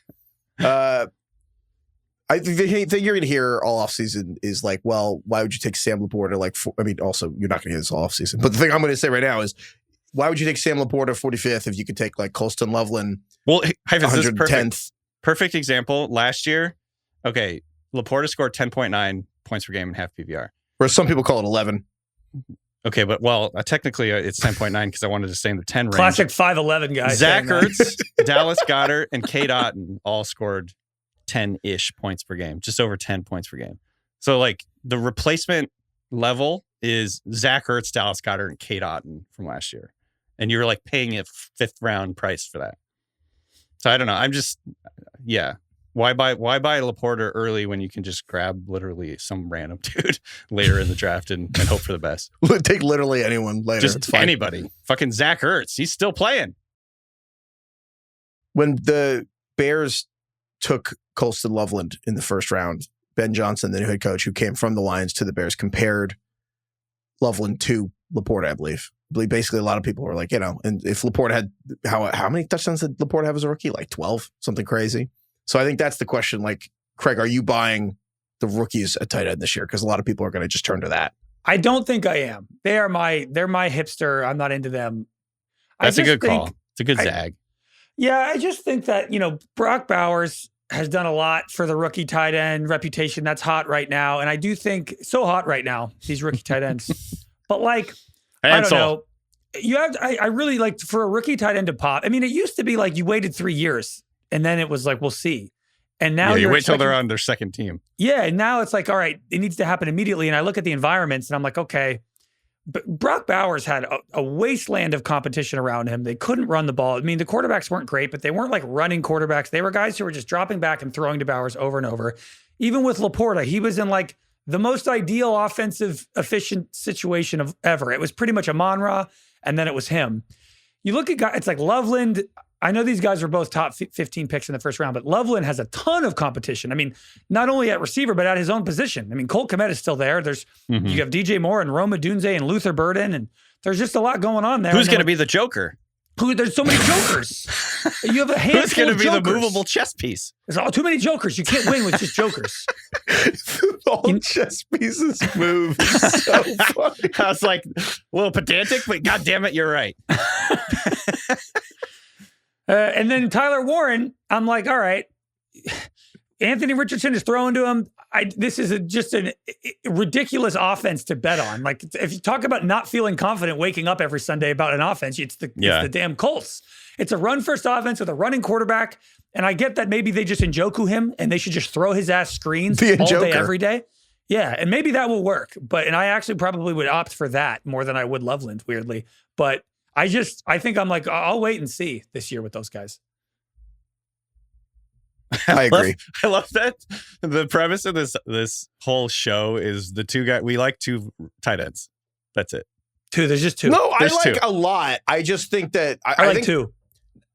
I think the thing you're going to hear all offseason is like, well, why would you take Sam Laporta? Also, you're not going to hear this all offseason. But the thing I'm going to say right now is, why would you take Sam Laporta 45th if you could take like Colston Loveland? Well, Heifetz, this is 110th. Perfect example. Last year, okay, Laporta scored 10.9 points per game in half PPR. Or some people call it 11. Okay, but technically it's 10.9 because I wanted to stay in the 10 range. Classic 5'11" guy. Zach Ertz, Dallas Goedert, and Cade Otton all scored 10-ish points per game, just over 10 points per game. So like the replacement level is Zach Ertz, Dallas Goedert, and Cade Otton from last year. And you're like paying a 5th round price for that. So I don't know. Why buy Laporta early when you can just grab literally some random dude later in the draft and hope for the best? Take literally anyone later. Just anybody. Fucking Zach Ertz. He's still playing. When the Bears took Colston Loveland in the first round, Ben Johnson, the new head coach who came from the Lions to the Bears, compared Loveland to Laporta, I believe. Basically, a lot of people were like, and if Laporta had, how many touchdowns did Laporta have as a rookie? Like 12, something crazy. So I think that's the question. Like, Craig, are you buying the rookies at tight end this year? Because a lot of people are going to just turn to that. I don't think I am. They're my hipster. I'm not into them. That's a good call. It's a good zag. Yeah, I just think that, Brock Bowers has done a lot for the rookie tight end reputation. That's hot right now. And I do think so hot right now, these rookie tight ends. But like, I don't know. I really like for a rookie tight end to pop. I mean, it used to be like you waited 3 years and then it was like, we'll see. And now you wait till they're on their second team. Yeah. And now it's like, all right, it needs to happen immediately. And I look at the environments and I'm like, okay, but Brock Bowers had a wasteland of competition around him. They couldn't run the ball. I mean, the quarterbacks weren't great, but they weren't like running quarterbacks. They were guys who were just dropping back and throwing to Bowers over and over. Even with Laporta, he was in like the most ideal offensive efficient situation of ever. It was pretty much Amon-Ra, and then it was him. You look at guys, it's like Loveland. I know these guys were both top 15 picks in the first round, but Loveland has a ton of competition. I mean, not only at receiver, but at his own position. I mean, Colt Kmet is still there. There's you have DJ Moore and Roma Dunze and Luther Burden, and there's just a lot going on there. Who's going to be the Joker? There's so many jokers. You have a handful Who's going to of be jokers. the movable chess piece? There's all too many jokers. You can't win with just jokers. All chess pieces move. It's so funny. I was like a little pedantic, but God damn it, you're right. And then Tyler Warren, I'm like, all right, Anthony Richardson is throwing to him. This is just a ridiculous offense to bet on. Like, if you talk about not feeling confident waking up every Sunday about an offense, it's the damn Colts. It's a run-first offense with a running quarterback. And I get that maybe they just Njoku him and they should just throw his ass screens all day, every day. Yeah, and maybe that will work. And I actually probably would opt for that more than I would Loveland, weirdly. But I think I'm like, I'll wait and see this year with those guys. I agree. I love that. The premise of this whole show is the two guys. We like two tight ends. That's it. Two. There's just two. No, There's I like two. a lot. I just think that I like think, two.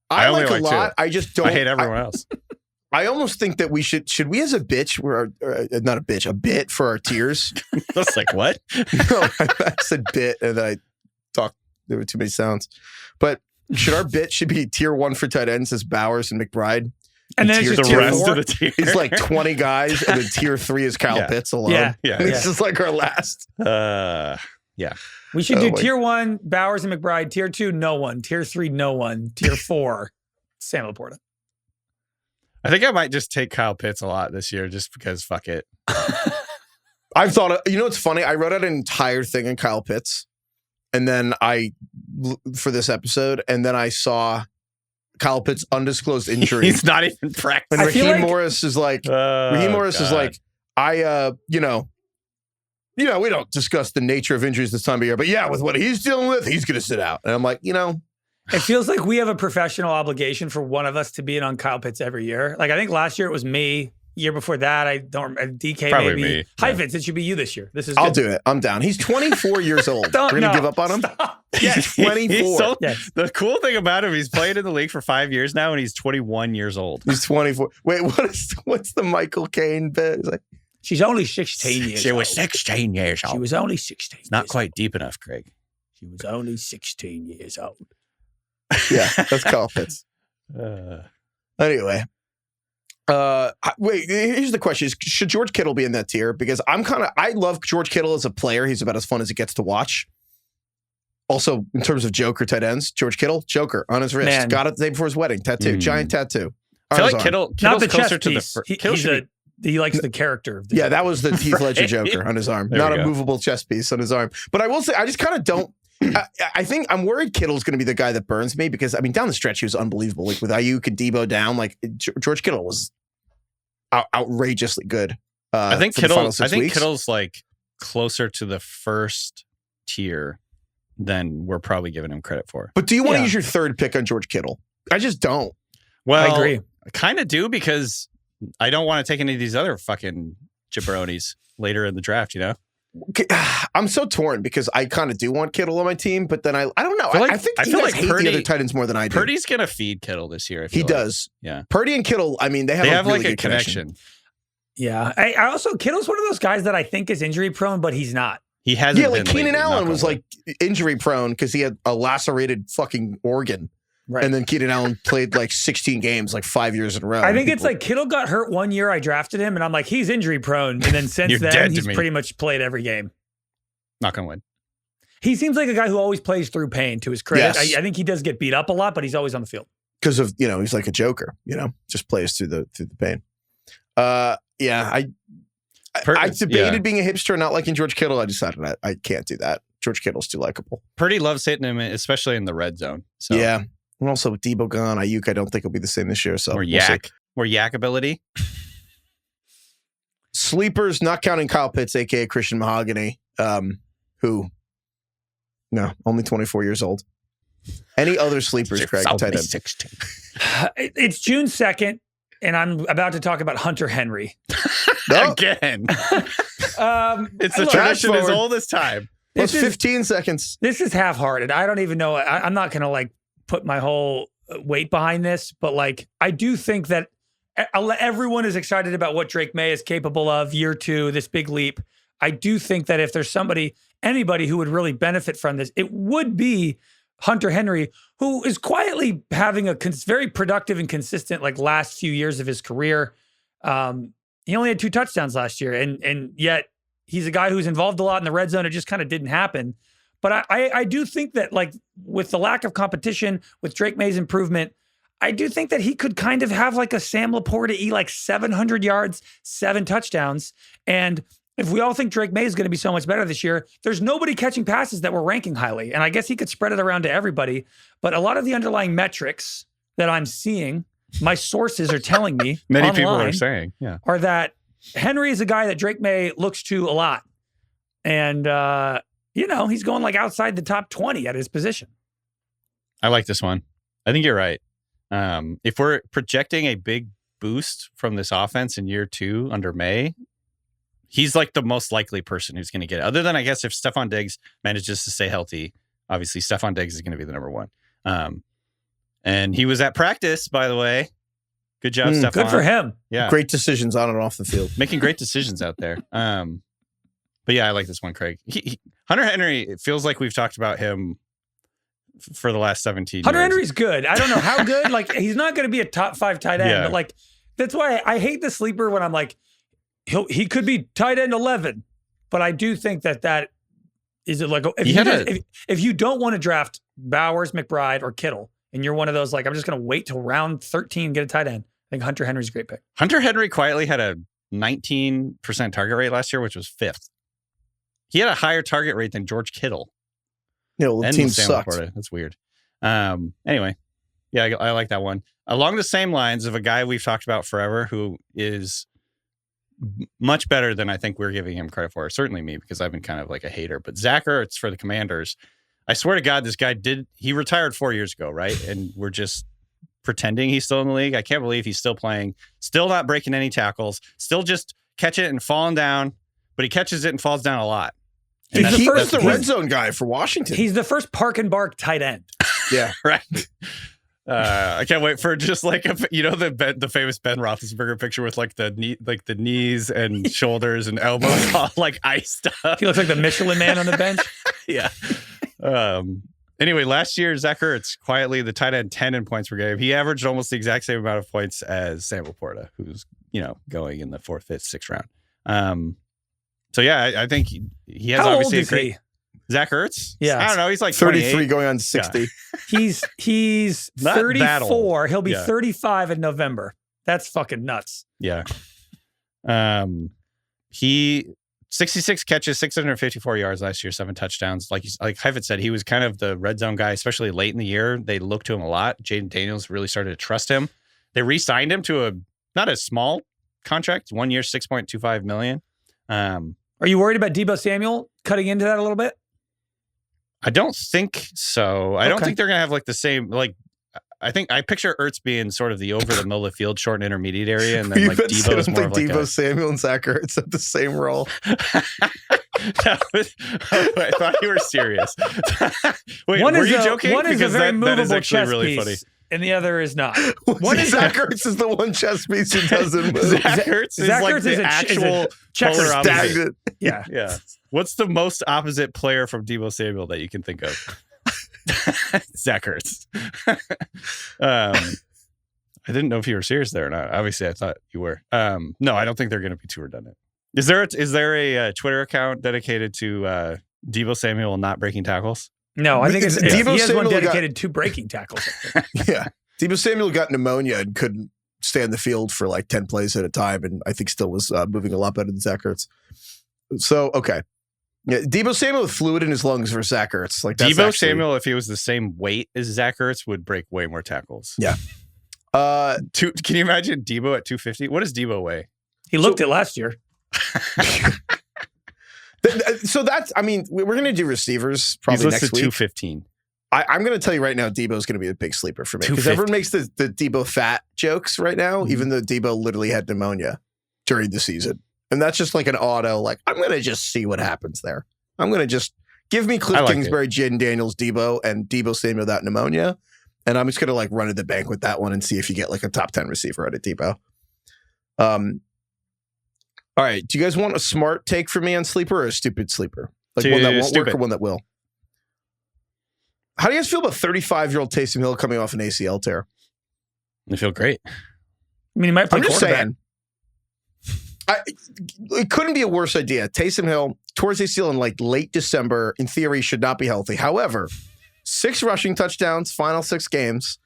I only like a lot. two. I just don't. I hate everyone else. I almost think that we should we as a bitch, not a bitch, a bit for our tiers. That's like, what? No, I said bit and then I talked. There were too many sounds. But our bit should be tier 1 for tight ends as Bowers and McBride. And then it's just the tier rest 4. of the tier. It's like 20 guys, and then tier 3 is Kyle Pitts alone. Yeah. And it's just like our last. We should do tier 1, Bowers and McBride. Tier 2, no one. Tier 3, no one. Tier 4, Sam Laporta. I think I might just take Kyle Pitts a lot this year just because fuck it. I've thought, you know what's funny? I wrote out an entire thing on Kyle Pitts, and then for this episode, and then I saw Kyle Pitts' undisclosed injury. He's not even practicing. And I feel Raheem like- Morris is like, we don't discuss the nature of injuries this time of year, but yeah, with what he's dealing with, he's going to sit out. And I'm like, It feels like we have a professional obligation for one of us to be in on Kyle Pitts every year. Like, I think last year it was me. Year before that, DK Probably maybe. me. Heifetz, it should be you this year. This is I'll good. do it. I'm down. He's 24 years old. We're going to give up on him? Stop. He's 24. Yes. The cool thing about him, he's played in the league for 5 years now, and he's 21 years old. He's 24. Wait, what's the Michael Caine bit? He's like, She's only 16 years She old. was 16 years old. She was only 16. It's not years quite deep enough, Craig. old. She was only 16 years old. yeah, that's Kyle Pitts. Anyway. Wait, here's the question. Should George Kittle be in that tier? Because I love George Kittle as a player. He's about as fun as it gets to watch. Also, in terms of Joker tight ends, George Kittle, Joker on his wrist. Man. Got it the day before his wedding. Tattoo, giant tattoo. I feel on his like arm. Not Kittle's the closer chest to the piece. first. He likes the character. Of the Yeah, that was the Heath Ledger Right. Joker on his arm. There Not we a go. movable chest piece on his arm. But I will say, I just kind of don't. I think I'm worried Kittle's going to be the guy that burns me because, I mean, down the stretch, he was unbelievable. Like with Ayuk and Debo down, like George Kittle was outrageously good. I think for the final 6 weeks. Kittle's like closer to the first tier than we're probably giving him credit for. But do you want to Yeah. use your third pick on George Kittle? I just don't. Well, I agree. I kind of do because I don't want to take any of these other fucking jabronis later in the draft, you know? I'm so torn because I kind of do want Kittle on my team, but then I don't know. I think I you feel guys like hate Purdy- the other tight ends more than I do. Purdy's going to feed Kittle this year. I He feel like. does. Yeah. Purdy and Kittle, I mean, they have They have really like a good connection. Yeah. I also, Kittle's one of those guys that I think is injury prone, but he's not. He hasn't Yeah, like been Keenan lately, Allen knock was on wood. like injury prone because he had a lacerated fucking organ. Right. And then Keenan Allen played like 16 games, like 5 years in a row. I think it's like Kittle got hurt one year I drafted him, and I'm like, he's injury prone. And then since You're then, dead to he's me. pretty much played every game. knock on wood. He seems like a guy who always plays through pain, to his credit. Yes. I think he does get beat up a lot, but he's always on the field. because of, he's like a Joker, just plays through the pain. I debated being a hipster, not liking George Kittle. I decided I can't do that. George Kittle's too likable. Purdy loves hitting him, especially in the red zone. So Yeah. And also with Debo gone, Ayuk, I don't think will be the same this year. So more we'll see. yak, more yak ability. Sleepers, not counting Kyle Pitts, aka Christian Mahogany, who, no, only 24 years old. Any other sleepers, Craig? Tight end. 16. It's June 2nd, and I'm about to talk about Hunter Henry. No, Again, it's a look, tradition as forward. old as time. plus This is- 15 seconds. This is half-hearted. I don't even know. I'm not going to like put my whole weight behind this, but like I do think that everyone is excited about what Drake May is capable of year 2, this big leap. I do think that if there's anybody who would really benefit from this, it would be Hunter Henry, who is quietly having a very productive and consistent like last few years of his career. He only had 2 touchdowns last year, and yet he's a guy who's involved a lot in the red zone. It just kind of didn't happen. But I do think that like with the lack of competition, with Drake May's improvement, I do think that he could kind of have like a Sam Laporta-y, like 700 yards, 7 touchdowns. And if we all think Drake May is going to be so much better this year, there's nobody catching passes that we're ranking highly. And I guess he could spread it around to everybody. But a lot of the underlying metrics that I'm seeing, my sources are telling me, many people are saying, are that Henry is a guy that Drake May looks to a lot. And, he's going like outside the top 20 at his position. I like this one. I think you're right. If we're projecting a big boost from this offense in year 2 under May, he's like the most likely person who's going to get it. Other than, I guess, if Stephon Diggs manages to stay healthy, obviously Stephon Diggs is going to be the number 1. And he was at practice, by the way. Good job, Stephon. Good for him. Yeah. Great decisions on and off the field. Making great decisions out there. But yeah, I like this one, Craig. Hunter Henry, it feels like we've talked about him for the last 17 years. Hunter Henry's good. I don't know how good. Like, he's not going to be a top 5 tight end. Yeah. But like, that's why I hate the sleeper when I'm like, he could be tight end 11. But I do think that is it like, if you don't want to draft Bowers, McBride, or Kittle, and you're one of those, like, I'm just going to wait till round 13 and get a tight end, I think Hunter Henry's a great pick. Hunter Henry quietly had a 19% target rate last year, which was 5th. He had a higher target rate than George Kittle. Yeah, well, the team sucked. That's weird. Anyway, yeah, I like that one. Along the same lines of a guy we've talked about forever who is much better than I think we're giving him credit for. Certainly me, because I've been kind of like a hater. But Zach Ertz for the Commanders. I swear to God, this guy he retired 4 years ago, right? And we're just pretending he's still in the league. I can't believe he's still playing, still not breaking any tackles, still just catching it and falling down, but he catches it and falls down a lot. He's the red zone guy for Washington. He's the first park and bark tight end. Yeah. Right. I can't wait for just like, the famous Ben Roethlisberger picture with like the knees and shoulders and elbows all like iced up. He looks like the Michelin man on the bench. Yeah. Anyway, last year, Zach Ertz, quietly the tight end 10 in points per game. He averaged almost the exact same amount of points as Sam Laporta, who's, going in the 4th, 5th, 6th round. So yeah, I think he has obviously a great. Zach Ertz? Yeah. I don't know. He's like 33 going on to 60. Yeah. He's 34. He'll be 35 in November. That's fucking nuts. Yeah. He 66 catches, 654 yards last year, 7 touchdowns. Like Heifetz said, he was kind of the red zone guy, especially late in the year. They looked to him a lot. Jaden Daniels really started to trust him. They re-signed him to not a small contract, 1 year, $6.25 million. Are you worried about Deebo Samuel cutting into that a little bit? I don't think so. I don't think they're going to have like the same, like, I think I picture Ertz being sort of the over the middle of the field, short and intermediate area. And then like Deebo is more of like Deebo Samuel and Zach Ertz at the same role. I thought you were serious. Wait, were you joking? One is a very movable that is actually chess really piece, funny. and the other is not. Zach Ertz is the one chess piece who doesn't move. Zach Ertz is Zach like Ertz the is a actual checker polar opposite. Stagnant. Yeah. Yeah. What's the most opposite player from Deebo Samuel that you can think of? Zach Ertz. I didn't know if you were serious there or not. Obviously, I thought you were. No, I don't think they're going to be too redundant. Is there a Twitter account dedicated to Deebo Samuel not breaking tackles? No, I think it's Deebo he has one Samuel dedicated to breaking tackles. Yeah. Deebo Samuel got pneumonia and couldn't stay on the field for like 10 plays at a time, and I think still was moving a lot better than Zach Ertz. So, okay. Yeah, Deebo Samuel with fluid in his lungs for Zach Ertz. Like Deebo Samuel, if he was the same weight as Zach Ertz, would break way more tackles. Yeah. Can you imagine Deebo at 250? What does Deebo weigh? He looked it last year. So that's, I mean, we're going to do receivers probably He's next listed week. 215. I'm going to tell you right now, Debo's going to be a big sleeper for me because everyone makes the Debo fat jokes right now, even though Debo literally had pneumonia during the season. And that's just like an auto, like, I'm going to just see what happens there. I'm going to just give me Cliff Kingsbury, Jaden Daniels, Debo, and Deebo Samuel without pneumonia. And I'm just going to like run to the bank with that one and see if you get like a top 10 receiver out of Debo. All right. Do you guys want a smart take for me on sleeper or a stupid sleeper? Like one that won't work or one that will? How do you guys feel about 35-year-old Taysom Hill coming off an ACL tear? I feel great. I mean, he might play quarterback. It couldn't be a worse idea. Taysom Hill towards ACL in like late December, in theory, should not be healthy. However, 6 rushing touchdowns, final 6 games.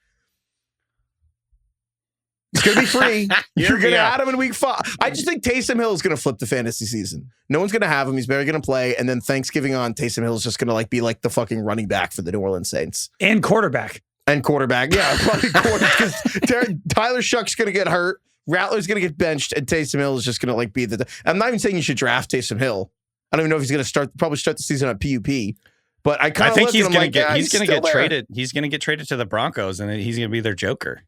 It's going to be free. You're going to Yeah. add him in week 5. I just think Taysom Hill is going to flip the fantasy season. No one's going to have him. He's barely going to play. And then Thanksgiving on, Taysom Hill is just going to be like the fucking running back for the New Orleans Saints. And quarterback. And quarterback. Yeah, probably quarterback. Because Tyler Shuck's going to get hurt. Rattler's going to get benched. And Taysom Hill is just going to be the... I'm not even saying you should draft Taysom Hill. I don't even know if he's going to probably start the season on PUP. But I think he's going to get he's gonna get traded. He's going to get traded to the Broncos, and then he's going to be their joker.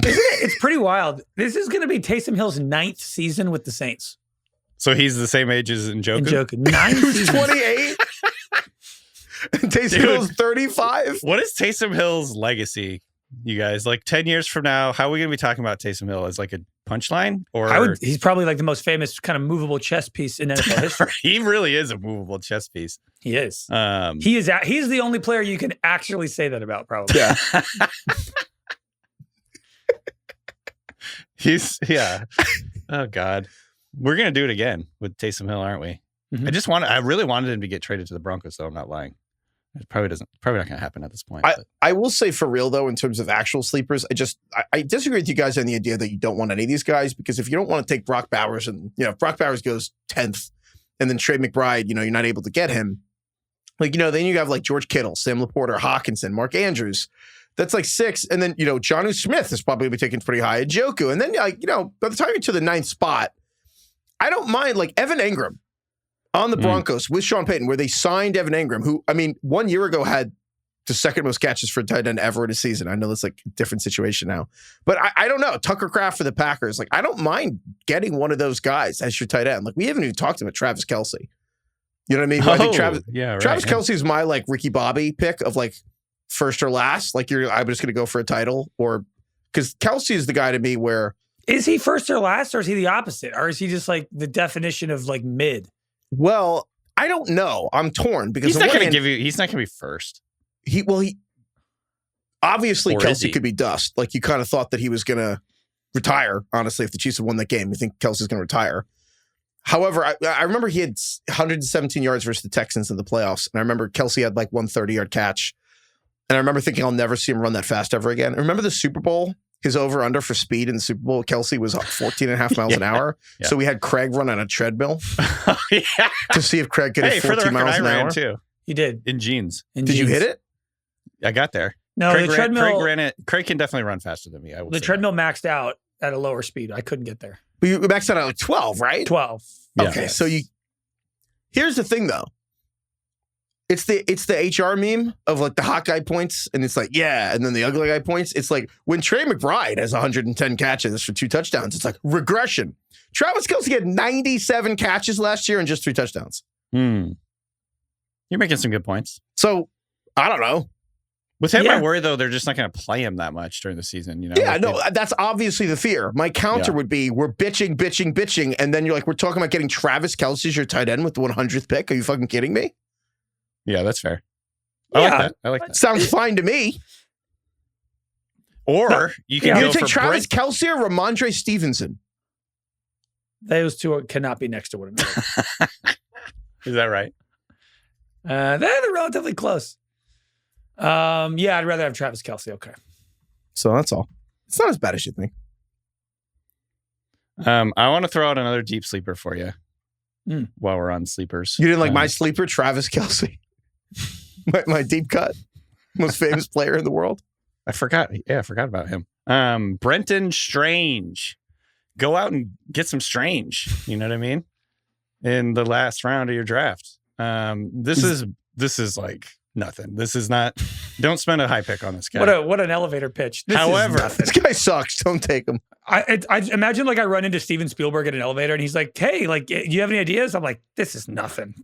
Isn't it? It's pretty wild. This is going to be Taysom Hill's 9th season with the Saints. So he's the same age as Njoku? 9 Who's seasons. 28? And Taysom Hill's 35? What is Taysom Hill's legacy, you guys? 10 years from now, how are we going to be talking about Taysom Hill? As a punchline? Or He's probably the most famous kind of movable chess piece in NFL history. He really is a movable chess piece. He is. Um, He's the only player you can actually say that about, probably. Yeah. yeah. Oh God, we're gonna do it again with Taysom Hill, aren't we? Mhm. I really wanted him to get traded to the Broncos, though. I'm not lying. It probably not gonna happen at this point. I will say for real though, in terms of actual sleepers, I disagree with you guys on the idea that you don't want any of these guys, because if you don't want to take Brock Bowers and if Brock Bowers goes 10th and then Trey McBride, you're not able to get him. Then you have George Kittle, Sam Laporta, Hawkinson, Mark Andrews. That's 6. And then, Jonnu Smith is probably going to be taken pretty high. Njoku. And then, by the time you're to the 9th spot, I don't mind, Evan Engram on the Broncos with Sean Payton, where they signed Evan Engram, who, 1 year ago had the second most catches for a tight end ever in a season. I know that's a different situation now. But I don't know. Tucker Kraft for the Packers. I don't mind getting one of those guys as your tight end. We haven't even talked about Travis Kelce. You know what I mean? I think Travis Kelce is my Ricky Bobby pick of first or last. I'm just going to go for a title, or because Kelce is the guy to me where. Is he first or last, or is he the opposite? Or is he just the definition of mid? Well, I don't know. I'm torn because he's not going to be first. He obviously Or Kelce could be dust. You kind of thought that he was going to retire. Honestly, if the Chiefs had won that game, you think Kelce's going to retire. However, I remember he had 117 yards versus the Texans in the playoffs. And I remember Kelce had 130-yard catch. And I remember thinking I'll never see him run that fast ever again. Remember the Super Bowl? His over-under for speed in the Super Bowl, Kelce was up 14.5 miles an hour. Yeah. So we had Craig run on a treadmill to see if Craig could hit 14 miles an hour. Too. You did. In jeans. Did you hit it? I got there. No, Craig the treadmill. Craig ran it. Craig can definitely run faster than me. The treadmill maxed out at a lower speed. I couldn't get there. But you maxed out at 12, right? 12. Okay, so here's the thing though. It's the HR meme of the hot guy points, and it's yeah, and then the ugly guy points. It's when Trey McBride has 110 catches for 2 touchdowns, it's regression. Travis Kelce had 97 catches last year and just 3 touchdowns. You're making some good points. So I don't know. With him, I worry though they're just not going to play him that much during the season. Yeah, no, that's obviously the fear. My counter would be we're bitching, and then you're we're talking about getting Travis Kelce as your tight end with the 100th pick. Are you fucking kidding me? Yeah, that's fair. I like that. Sounds fine to me. Or you can go take for Travis Kelce or Ramondre Stevenson. Those two cannot be next to one another. Is that right? They're relatively close. I'd rather have Travis Kelce. Okay. So that's all. It's not as bad as you think. I want to throw out another deep sleeper for you while we're on sleepers. You didn't like my sleeper, Travis Kelce? my deep cut, most famous player in the world. I forgot. Yeah, I forgot about him. Brenton Strange. Go out and get some Strange. You know what I mean? In the last round of your draft. This is nothing. This is not. Don't spend a high pick on this guy. What an elevator pitch. However, this guy sucks. Don't take him. I imagine I run into Steven Spielberg in an elevator and he's like, "Hey, do you have any ideas?" I'm like, "This is nothing."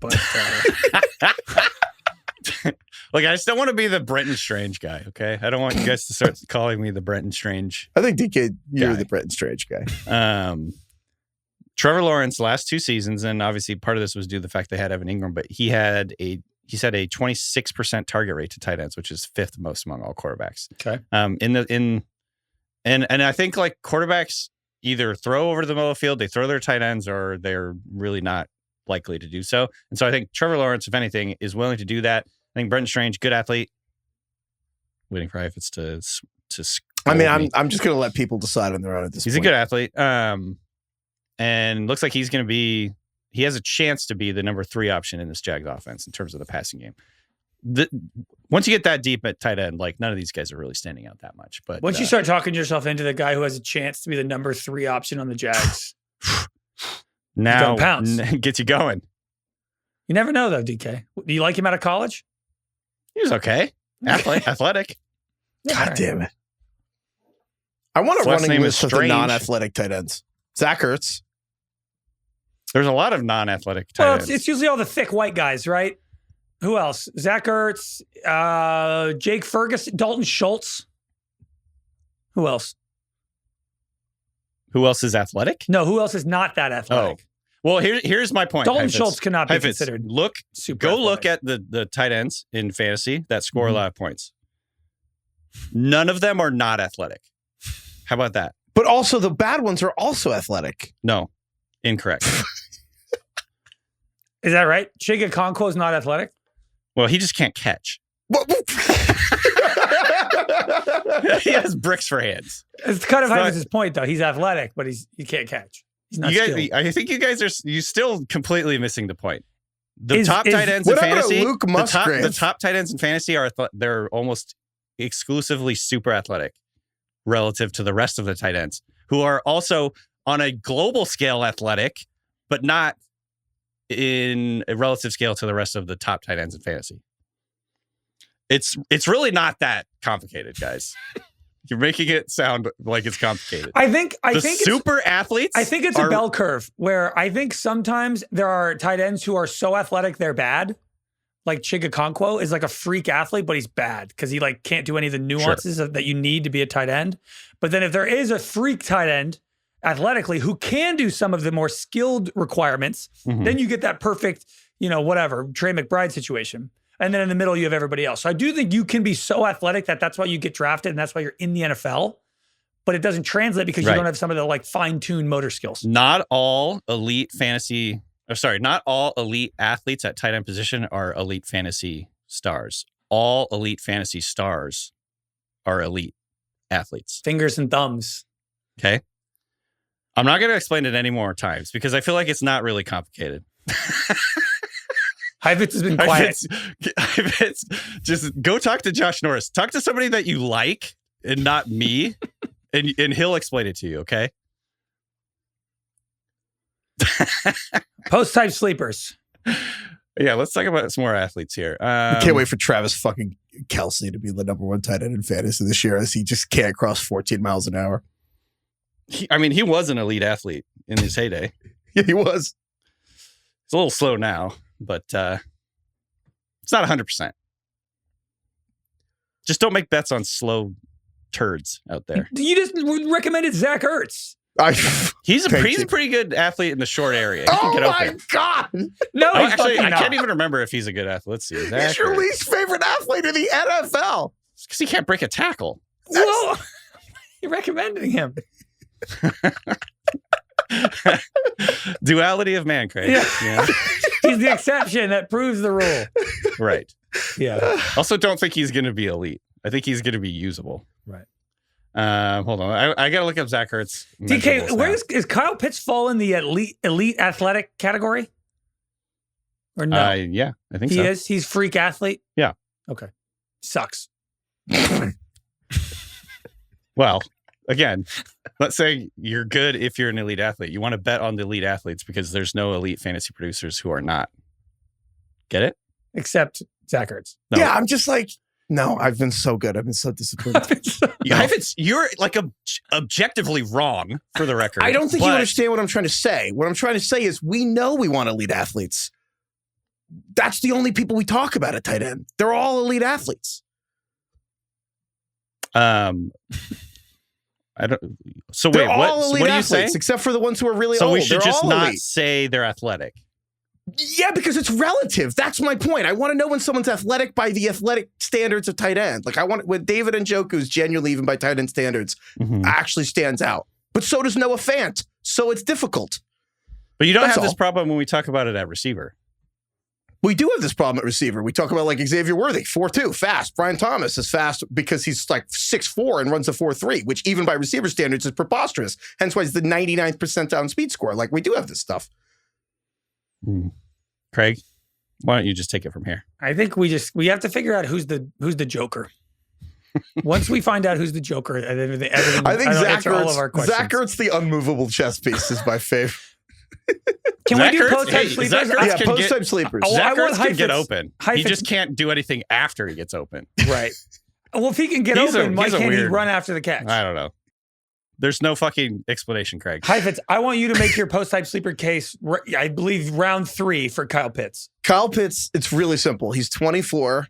But I just don't want to be the Brenton Strange guy. Okay, I don't want you guys to start calling me the Brenton Strange. I think DK, you're the Brenton Strange guy. Trevor Lawrence last 2 seasons, and obviously part of this was due to the fact they had Evan Ingram, but he had a 26% target rate to tight ends, which is 5th most among all quarterbacks. Okay. And I think quarterbacks either throw over the middle of the field, they throw their tight ends, or they're really not likely to do so. And so I think Trevor Lawrence, if anything, is willing to do that. I think Brenton Strange, good athlete. Waiting for Heifetz to I mean, I'm just going to let people decide on their own at this point. He's a good athlete. And looks like he's going to be, he has a chance to be the number 3 option in this Jags offense in terms of the passing game. Once you get that deep at tight end, like none of these guys are really standing out that much. But once you start talking yourself into the guy who has a chance to be the number 3 option on the Jags, now pounce. Gets you going. You never know, though, DK. Do you like him out of college? He was okay. Athletic. God damn it. I want a running list of the non-athletic tight ends. Zach Ertz. There's a lot of non-athletic tight ends. It's usually all the thick white guys, right? Who else? Zach Ertz, Jake Ferguson, Dalton Schultz. Who else? Who else is athletic? No, who else is not that athletic? Oh. Well, here's my point. Dalton Schultz cannot be considered. Look at the tight ends in fantasy that score a lot of points. None of them are not athletic. How about that? But also the bad ones are also athletic. No, incorrect. Is that right? Chiriboga is not athletic? Well, he just can't catch. He has bricks for hands. It's kind of Heifetz's point, though. He's athletic, but he can't catch. He's not skilled. I think you guys are still completely missing the point. The top tight ends in fantasy, the top tight ends in fantasy they're almost exclusively super athletic relative to the rest of the tight ends, who are also on a global scale athletic, but not in a relative scale to the rest of the top tight ends in fantasy. It's really not that complicated, guys. You're making it sound like it's complicated. I think super athletes. I think it's a bell curve where I think sometimes there are tight ends who are so athletic they're bad. Like Chiriboga is like a freak athlete, but he's bad because he like can't do any of the nuances that you need to be a tight end. But then if there is a freak tight end athletically who can do some of the more skilled requirements, then you get that perfect, whatever, Trey McBride situation. And then in the middle, you have everybody else. So I do think you can be so athletic that that's why you get drafted and that's why you're in the NFL. But it doesn't translate because you don't have some of the like fine-tuned motor skills. Not all elite athletes at tight end position are elite fantasy stars. All elite fantasy stars are elite athletes. Fingers and thumbs. Okay. I'm not going to explain it any more times because I feel like it's not really complicated. Heifetz has been quiet. Heifetz, just go talk to Josh Norris. Talk to somebody that you like and not me, and he'll explain it to you, okay? Post-type sleepers. Yeah, let's talk about some more athletes here. I can't wait for Travis fucking Kelce to be the number 1 tight end in fantasy this year as he just can't cross 14 miles an hour. He was an elite athlete in his heyday. Yeah, he was. He's a little slow now, but it's not 100%. Just don't make bets on slow turds out there. You just recommended Zach Ertz. He's a pretty good athlete in the short area. He can get open. God! No, actually, I can't even remember if he's a good athlete. Let's see. He's your least favorite athlete in the NFL. Because he can't break a tackle. Well, you're recommending him. Duality of man, Craig. Yeah. He's the exception that proves the rule. Right. Yeah. Also, don't think he's going to be elite. I think he's going to be usable. Right. Hold on. I got to look up Zach Ertz. DK, where is Kyle Pitts fall in the elite athletic category? Or no? Yeah, I think he so. He is? He's freak athlete? Yeah. Okay. Sucks. Well, again, let's say you're good if you're an elite athlete. You want to bet on the elite athletes because there's no elite fantasy producers who are not. Get it? Except Zach Ertz. No. Yeah, I'm just like, no, I've been so good. I've been so disappointed. You're like objectively wrong for the record. I don't think you understand what I'm trying to say. What I'm trying to say is we know we want elite athletes. That's the only people we talk about at tight end. They're all elite athletes. I don't. So they're wait, all elite what are you athletes, saying? except for the ones who are really old. old. So we should just not elite. say they're athletic. Yeah, because it's relative. That's my point. I want to know when someone's athletic by the athletic standards of tight end. Like I want when David Njoku's genuinely, even by tight end standards, actually stands out. But so does Noah Fant. So it's difficult. But you don't have this problem when we talk about it at receiver. We do have this problem at receiver. We talk about like Xavier Worthy, 4.2, fast. Brian Thomas is fast because he's like 6'4" and runs a 4.3, which even by receiver standards is preposterous. Hence why he's the 99th percentile in speed score. Like we do have this stuff. Craig, why don't you just take it from here? I think we have to figure out who's the Joker. Once we find out who's the Joker, everything I think Zach all of our questions. Ertz, the unmovable chess piece, is my favorite. Can Zach we do Ertz- post-type hey, sleepers? Zach Ertz Yeah, can post-type get- sleepers. Oh, I Zach want Ertz can get Heifetz- open. He Heifetz- just can't do anything after he gets open. Right. Well, if he can get He's open, why he's a can't he weird- run after the catch? I don't know. There's no fucking explanation, Craig. Heifetz, I want you to make your post-type sleeper case, I believe, round 3 for Kyle Pitts. Kyle Pitts, it's really simple. He's 24.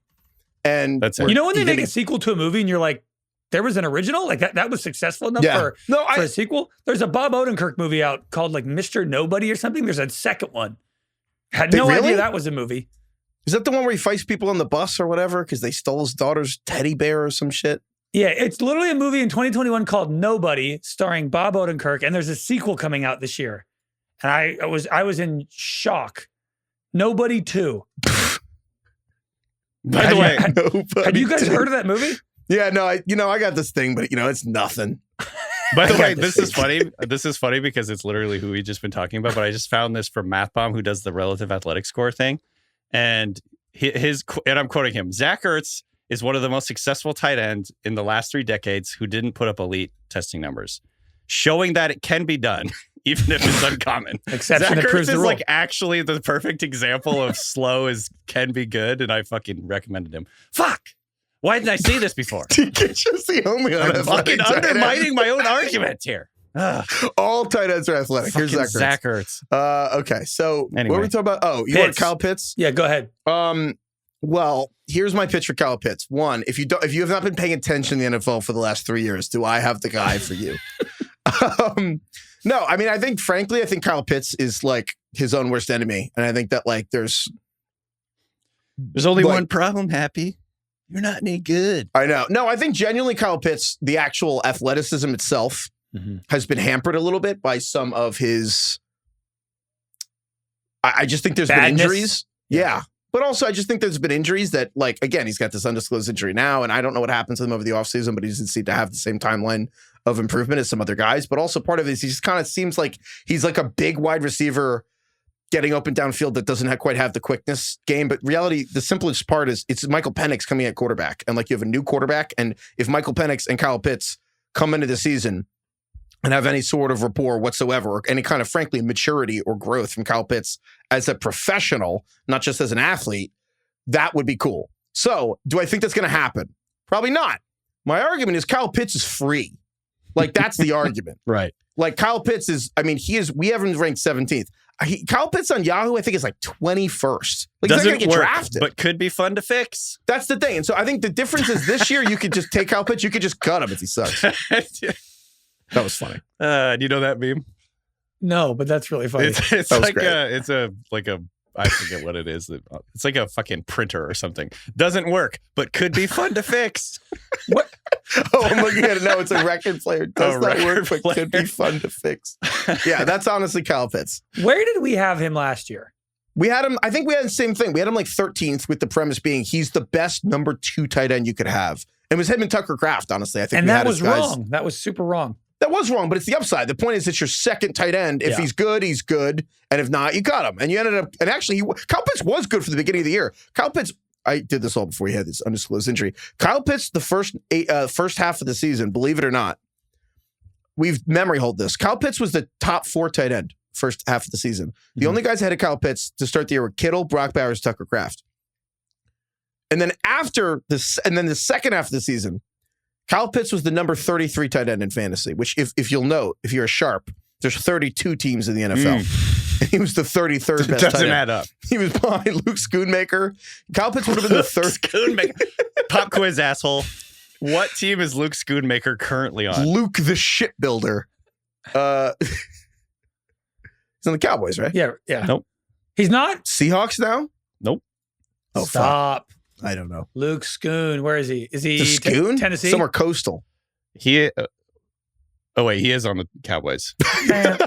And That's it. You know when they make getting- a sequel to a movie and you're like, there was an original? Like that was successful enough Yeah. for No, a sequel? There's a Bob Odenkirk movie out called like Mr. Nobody or something. There's a second one. Had no Really? idea that was a movie. is that the one where he fights people on the bus or whatever because they stole his daughter's teddy bear or some shit? Yeah, it's literally a movie in 2021 called Nobody, starring Bob Odenkirk, and there's a sequel coming out this year. And I was in shock. Nobody 2. By the way, Had you guys heard of that movie? Yeah, no, I got this thing, but it's nothing. by the I way, got this this is funny. This is funny because it's literally who we've just been talking about. But I just found this from Math Bomb, who does the relative athletic score thing, and and I'm quoting him: Zach Ertz is one of the most successful tight ends in the last 3 decades who didn't put up elite testing numbers, showing that it can be done, even if it's uncommon. Exception Zach that proves Ertz the is rule. like actually the perfect example of slow as can be good, and I fucking recommended him. Fuck! Why didn't I see this before? It's just the only I'm unathletic fucking tight end. undermining my own argument here. Ugh, All tight ends are athletic. Here's fucking Zach Ertz. Zach Ertz. Okay, so Anyway. what are we talking about? Oh, you want Pitts. Kyle Pitts? Yeah, go ahead. Well, here's my pitch for Kyle Pitts. One, if you have not been paying attention in the NFL for the last 3 years, do I have the guy for you? No, I mean, I think Kyle Pitts is like his own worst enemy, and I think that like there's only like- one problem, Happy. You're not any good. I know. No, I think genuinely Kyle Pitts, the actual athleticism itself has been hampered a little bit by some of his. I just think there's Badness? been injuries. Yeah. But also, I just think there's been injuries that, like, again, he's got this undisclosed injury now, and I don't know what happened to him over the offseason, but he doesn't seem to have the same timeline of improvement as some other guys. But also part of it is he just kind of seems like he's like a big wide receiver getting open downfield that doesn't quite have the quickness game. But reality, the simplest part is it's Michael Penix coming at quarterback. And like you have a new quarterback. And if Michael Penix and Kyle Pitts come into the season and have any sort of rapport whatsoever, or any kind of, frankly, maturity or growth from Kyle Pitts as a professional, not just as an athlete, that would be cool. So do I think that's going to happen? Probably not. My argument is Kyle Pitts is free. Like, that's the argument. Right. Like, Kyle Pitts is, I mean, we have him ranked 17th. Kyle Pitts on Yahoo, I think, is like 21st. Like, he's not going to get drafted. But could be fun to fix. That's the thing. And so I think the difference is this year, you could just take Kyle Pitts, you could just cut him if he sucks. That was funny. Do you know that meme? No, but that's really funny. It's That was like great. I forget what it is. It's like a fucking printer or something. Doesn't work, but could be fun to fix. What? Oh, I'm looking at it now. It's a record player. Does not record work, but could be player. fun to fix. Yeah, that's honestly Kyle Pitts. Where did we have him last year? We had him, I think we had the same thing. We had him like 13th with the premise being he's the best number 2 tight end you could have. It was him and Tucker Kraft, honestly. I think And we that had was his guys. wrong. That was super wrong. That was wrong, but it's the upside. The point is it's your second tight end. If Yeah. he's good, he's good. And if not, you got him. And you ended up, and actually, Kyle Pitts was good for the beginning of the year. Kyle Pitts, I did this all before he had this undisclosed injury. Kyle Pitts, the first half of the season, believe it or not, we've memory hold this. Kyle Pitts was the top 4 tight end first half of the season. The only guys ahead of Kyle Pitts to start the year were Kittle, Brock Bowers, Tucker Kraft. And then the second half of the season, Kyle Pitts was the number 33 tight end in fantasy, which if you'll note, if you're a sharp, there's 32 teams in the NFL. And he was the 33rd best tight Doesn't end. add up. He was behind Luke Schoonmaker. Kyle Pitts would have been the third. Schoonmaker. Pop quiz, asshole. What team is Luke Schoonmaker currently on? Luke the shipbuilder. He's on the Cowboys, right? Yeah. Nope. He's not? Seahawks now? Nope. Oh, fuck. Stop. I don't know. Luke Schoon. Where is he? Is he The Schoon? Tennessee? Somewhere coastal. He. Oh wait, he is on the Cowboys. Man,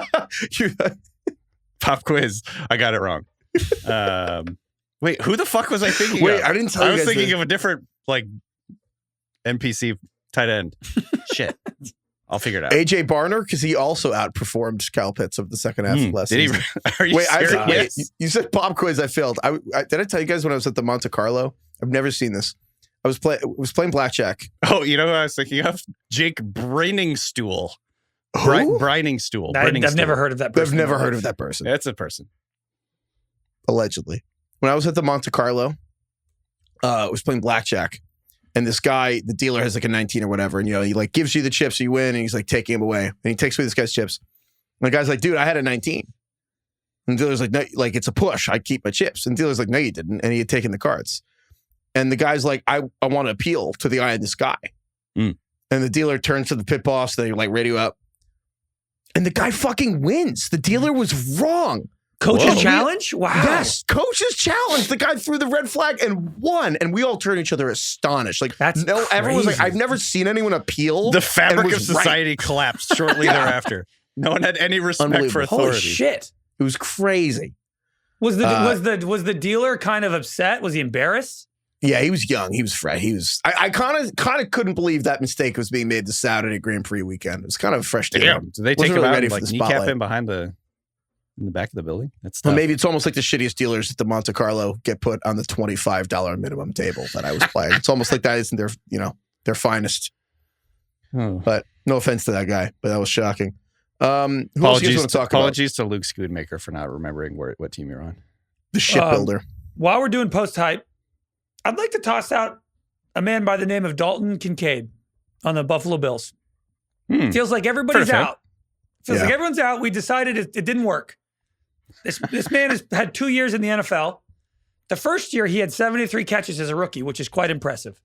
You- Pop quiz. I got it wrong. Wait, who the fuck was I thinking Wait, of? I didn't tell you I was guys thinking this. of a different, like, NPC tight end. Shit. I'll figure it out. AJ Barner, because he also outperformed Kyle Pitts of the second half of last Did season. he? Are you serious? You said pop quiz. I failed. Did I tell you guys when I was at the Monte Carlo? I've never seen this. I was playing blackjack. Oh, you know who I was thinking of? Jake Briningstool. Who? Briningstool. I've never heard of that person. I've never heard of that person. That's a person. Allegedly. When I was at the Monte Carlo, I was playing blackjack. And this guy, the dealer has like a 19 or whatever. And, he like gives you the chips, you win. And he's like taking them away. And he takes away this guy's chips. And the guy's like, dude, I had a 19. And the dealer's like, no, like it's a push. I keep my chips. And the dealer's like, no, you didn't. And he had taken the cards. And the guy's like, I want to appeal to the eye of this guy. And the dealer turns to the pit boss. They like radio up. And the guy fucking wins. The dealer was wrong. Coach's challenge? Wow. Yes, coach's challenge. The guy threw the red flag and won. And we all turned to each other astonished. Like, that's everyone was like, crazy. I've never seen anyone appeal. The fabric and of was society right. collapsed shortly thereafter. No one had any respect for Unbelievable. authority. Holy shit. It was crazy. Was the dealer kind of upset? Was he embarrassed? Yeah, he was young. He was fresh. I kind of couldn't believe that mistake was being made the Saturday Grand Prix weekend. It was kind of fresh to him. Did they take Wasn't him really out ready and for like the kneecap spotlight. him in the back of the building? That's Well, tough. maybe it's almost like the shittiest dealers at the Monte Carlo get put on the $25 minimum table that I was playing. It's almost like that isn't their finest. Oh. But no offense to that guy, but that was shocking. Who else you guys want to talk about? Apologies to Luke Schoonmaker for not remembering what team you're on. The shipbuilder. While we're doing post hype, I'd like to toss out a man by the name of Dalton Kincaid on the Buffalo Bills. Feels like everybody's Fair. out. Feels like everyone's out. We decided it didn't work. This man has had 2 years in the NFL. The first year, he had 73 catches as a rookie, which is quite impressive.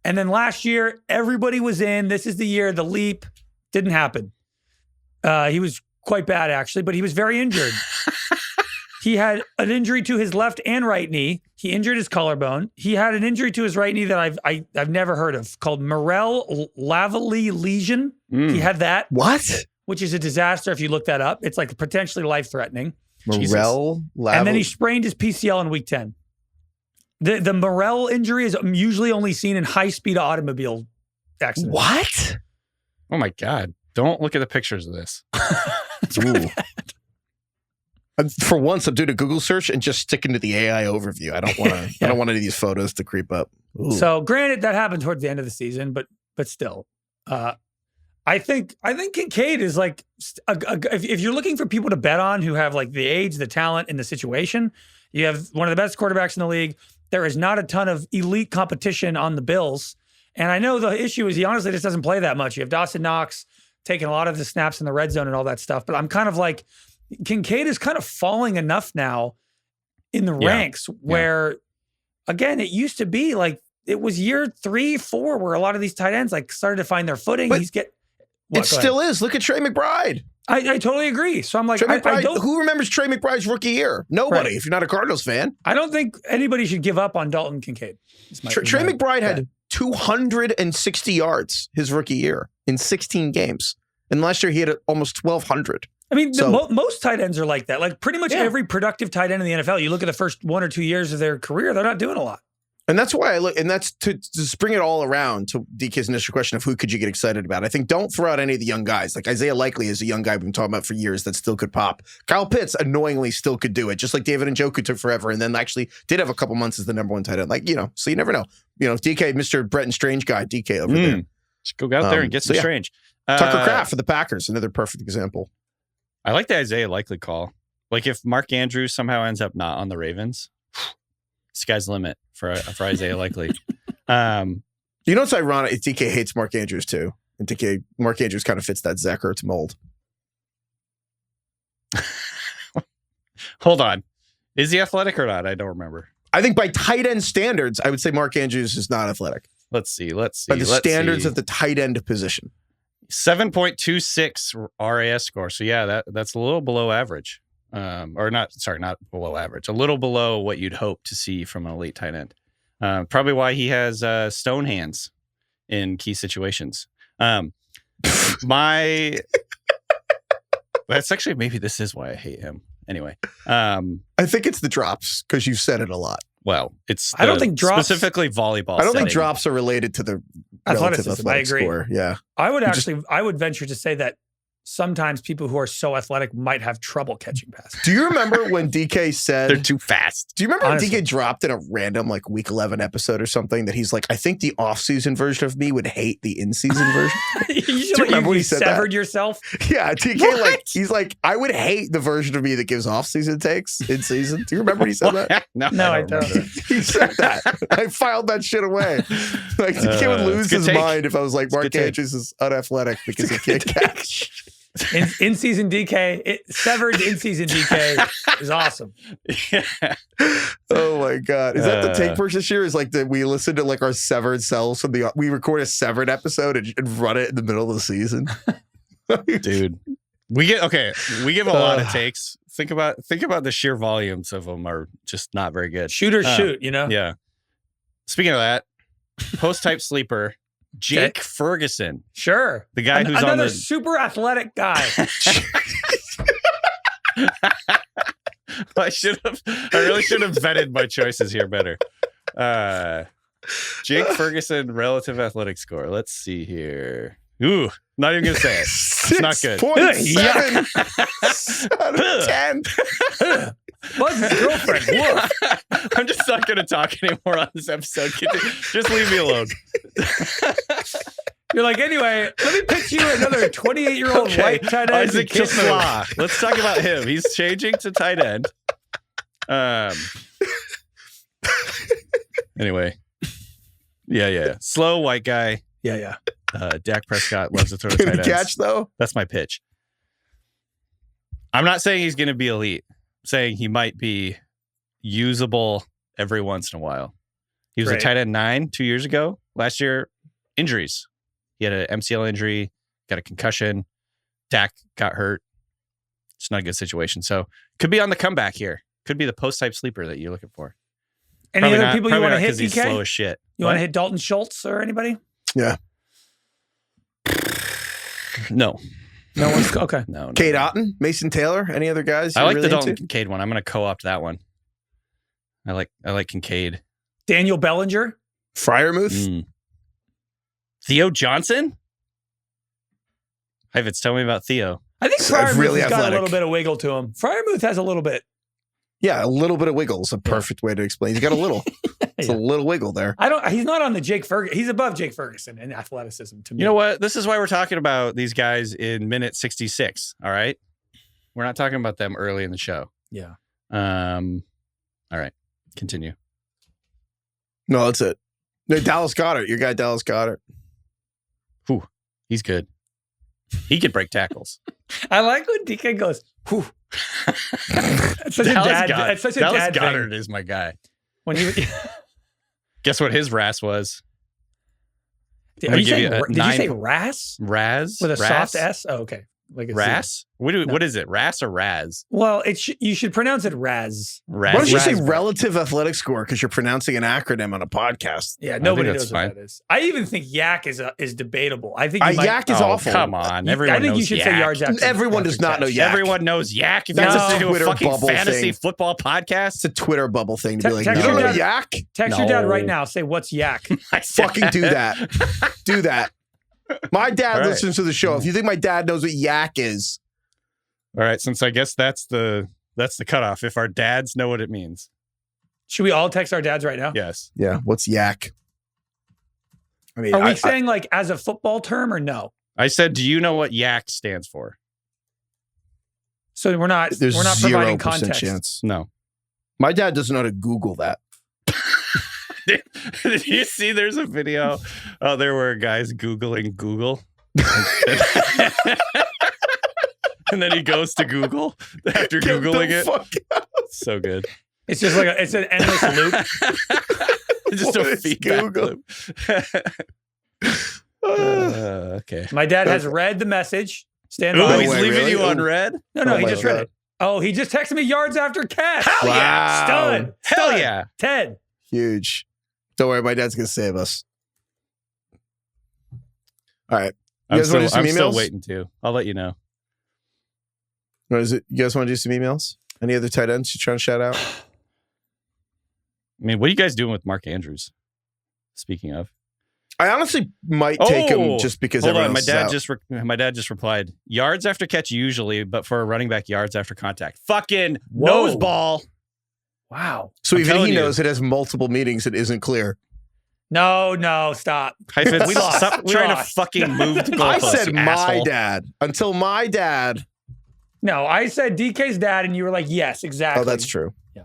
And then last year, everybody was in. This is the year, the leap. Didn't happen. He was quite bad, actually, but he was very injured. He had an injury to his left and right knee. He injured his collarbone. He had an injury to his right knee that I've never heard of, called Morel Lavalley lesion. He had that. What? Which is a disaster if you look that up. It's like potentially life-threatening. Morel And then he sprained his PCL in week 10. The Morel injury is usually only seen in high-speed automobile accidents. What? Oh my God. Don't look at the pictures of this. Ooh. For once, I'm doing a Google search and just sticking to the AI overview. I don't want to. I don't want any of these photos to creep up. Ooh. So, granted, that happened towards the end of the season, but still, I think Kincaid is like if you're looking for people to bet on who have like the age, the talent, and the situation, you have one of the best quarterbacks in the league. There is not a ton of elite competition on the Bills, and I know the issue is he honestly just doesn't play that much. You have Dawson Knox taking a lot of the snaps in the red zone and all that stuff, but I'm kind of like, Kincaid is kind of falling enough now in the ranks where, again, it used to be like it was year 3, 4 where a lot of these tight ends like started to find their footing. But It still is. Look at Trey McBride. I totally agree. So I'm like, Trey I McBride, don't. who remembers Trey McBride's rookie year? Nobody. Right. If you're not a Cardinals fan, I don't think anybody should give up on Dalton Kincaid. Trey McBride had 260 yards his rookie year in 16 games, and last year he had almost 1,200. I mean, So- most tight ends are like that. Like pretty much every productive tight end in the NFL, you look at the first 1 or 2 years of their career, they're not doing a lot. And that's why I look, and that's to bring it all around to DK's initial question of who could you get excited about. I think don't throw out any of the young guys. Like Isaiah Likely is a young guy we've been talking about for years that still could pop. Kyle Pitts annoyingly still could do it, just like David Njoku took forever and then actually did have a couple months as the number 1 tight end. Like, so you never know. DK, Mr. Bretton Strange guy, DK over there. Just go out there and get some strange. Tucker Kraft for the Packers, another perfect example. I like the Isaiah Likely call. Like if Mark Andrews somehow ends up not on the Ravens, sky's the limit for Isaiah Likely. What's ironic? DK hates Mark Andrews too. And Mark Andrews kind of fits that Zach Ertz mold. Hold on. Is he athletic or not? I don't remember. I think by tight end standards, I would say Mark Andrews is not athletic. Let's see. By the standards of the tight end position. 7.26 RAS score. So yeah, that's a little below average. Not below average. A little below what you'd hope to see from an elite tight end. Probably why he has stone hands in key situations. That's actually, maybe this is why I hate him. Anyway, I think it's the drops because you've said it a lot. well, it's I don't think drops- specifically volleyball. I don't think setting. drops are related to the relative Athleticism, I athletic agree. score. Yeah. I would venture to say that sometimes people who are so athletic might have trouble catching passes. Do you remember when DK said They're too fast. Do you remember Honestly. when DK dropped in a random like week 11 episode or something that he's like, I think the off-season version of me would hate the in-season version? you remember when he said that? severed yourself? Yeah, DK like he's like, I would hate the version of me that gives off-season takes in season. Do you remember when he said that? No, I don't. remember. He said that. I filed that shit away. Like DK would lose it's a good his take. mind if I was like, Mark good take. Andrews is unathletic because he can't catch. In season DK, severed in season DK is awesome. Yeah. Oh my god! Is that the take push this year? Is like that we listen to like our severed selves from we record a severed episode and run it in the middle of the season. Dude, we give a lot of takes. Think about the sheer volumes of them are just not very good. Shoot or shoot, you know? Yeah. Speaking of that, post type sleeper, Jake Ferguson, Sure. the guy who's another on the super athletic guy. I really should have vetted my choices here better. Jake Ferguson relative athletic score. Let's see here. Ooh, not even gonna say it. It's not good. 6.7 out of 10. Buzz's girlfriend. Woof. I'm just not gonna talk anymore on this episode. Just leave me alone. You're like, anyway, let me pitch you another 28-year-old white tight end. Isaac Kisla. Let's talk about him. He's changing to tight end. Anyway. Yeah. Slow white guy. Yeah. Dak Prescott loves to throw to Can tight he ends. catch though? That's my pitch. I'm not saying he's going to be elite. I'm saying he might be usable every once in a while. He was Right. a tight end 9 2 years ago. Last year, injuries. He had an MCL injury, got a concussion. Dak got hurt. It's not a good situation. So could be on the comeback here. Could be the post-type sleeper that you're looking for. Any Probably other not- people you probably want to not hit, 'cause he's slow DK? as shit. You want to hit Dalton Schultz or anybody? Yeah. No. No one's okay. No. Cade Otton, Mason Taylor, any other guys? I you're like really the Dalton into? Kincaid one. I'm going to co-opt that one. I like Kincaid. Daniel Bellinger. Freiermuth. Mm. Theo Johnson? Heifetz, tell me about Theo. I think So Freiermuth really has got a athletic. little bit of wiggle to him. Freiermuth has a little bit. Yeah, a little bit of wiggle is a perfect way to explain. He's got a little. It's a little wiggle there. He's not on the Jake Ferguson. He's above Jake Ferguson in athleticism to me. You know what? This is why we're talking about these guys in minute 66. All right. We're not talking about them early in the show. Yeah. All right. Continue. No, that's it. No, Dallas Goedert, your guy Dallas Goedert. Whew. He's good. He could break tackles. I like when DK goes, whew. It's such Dallas a Dallas dad Goedert thing. is my guy. When he, Guess what his RAS was? did you say 9. RAS? RAS? With a RAS? soft S? Oh, okay. Like a Z. RAS? What is it? RAS or RAS? Well, you should pronounce it Raz. RAS. Why don't you say Raspberry. relative athletic score? Because you're pronouncing an acronym on a podcast. Yeah, nobody that's knows fine. what that is. I even think yak is debatable. I think you might, Yak is Oh, awful. come on. I Everyone think knows you should yak. say yards after. Everyone does not know catch. yak. Everyone knows yak. If That's you a listen to a Twitter fucking bubble fantasy thing. football podcast, It's a Twitter bubble thing to be like, Text you don't your know dad. yak? Text your dad No. right now. Say, what's yak? Fucking do that. Do that. My dad All right. listens to the show. If you think my dad knows what yak is, All right, since I guess that's the cutoff. If our dads know what it means, Should we all text our dads right now? yes. yeah, what's yak? I mean, Are we saying like as a football term or no? I said, do you know what yak stands for? So we're not there's providing 0% context. chance. No. My dad doesn't know how to Google that. Did you see? There's a video. Oh, there were guys Googling Google, and then he goes to Google after Get the Googling it. fuck out. So good. It's just like it's an endless loop. Just What a is feedback Google? loop. Okay. My dad has read the message. Stand Oh, by. he's wait, leaving really? you Oh. on red? No, Oh he my just read God. it. Oh, he just texted me yards after catch. Hell yeah. Wow. Stud. Hell Stud. yeah. Ted. Huge. Don't worry, my dad's gonna save us. All right. You guys want to do some I'm still emails? waiting to. I'll let you know. What is it? You guys want to do some emails? Any other tight ends you trying to shout out? I mean, what are you guys doing with Mark Andrews? Speaking of. I honestly might take him just because hold everyone on. else is out. My dad just replied, yards after catch usually, but for a running back, yards after contact. Fucking Whoa. nose ball. Wow. So I'm even telling he you. knows it has multiple meanings. It isn't clear. No, stop. Heifetz, We lost. stop We trying lost. to fucking move the goalposts. I said you my asshole. dad until my dad. No, I said DK's dad, and you were like, yes, exactly. Oh, that's true. Yeah.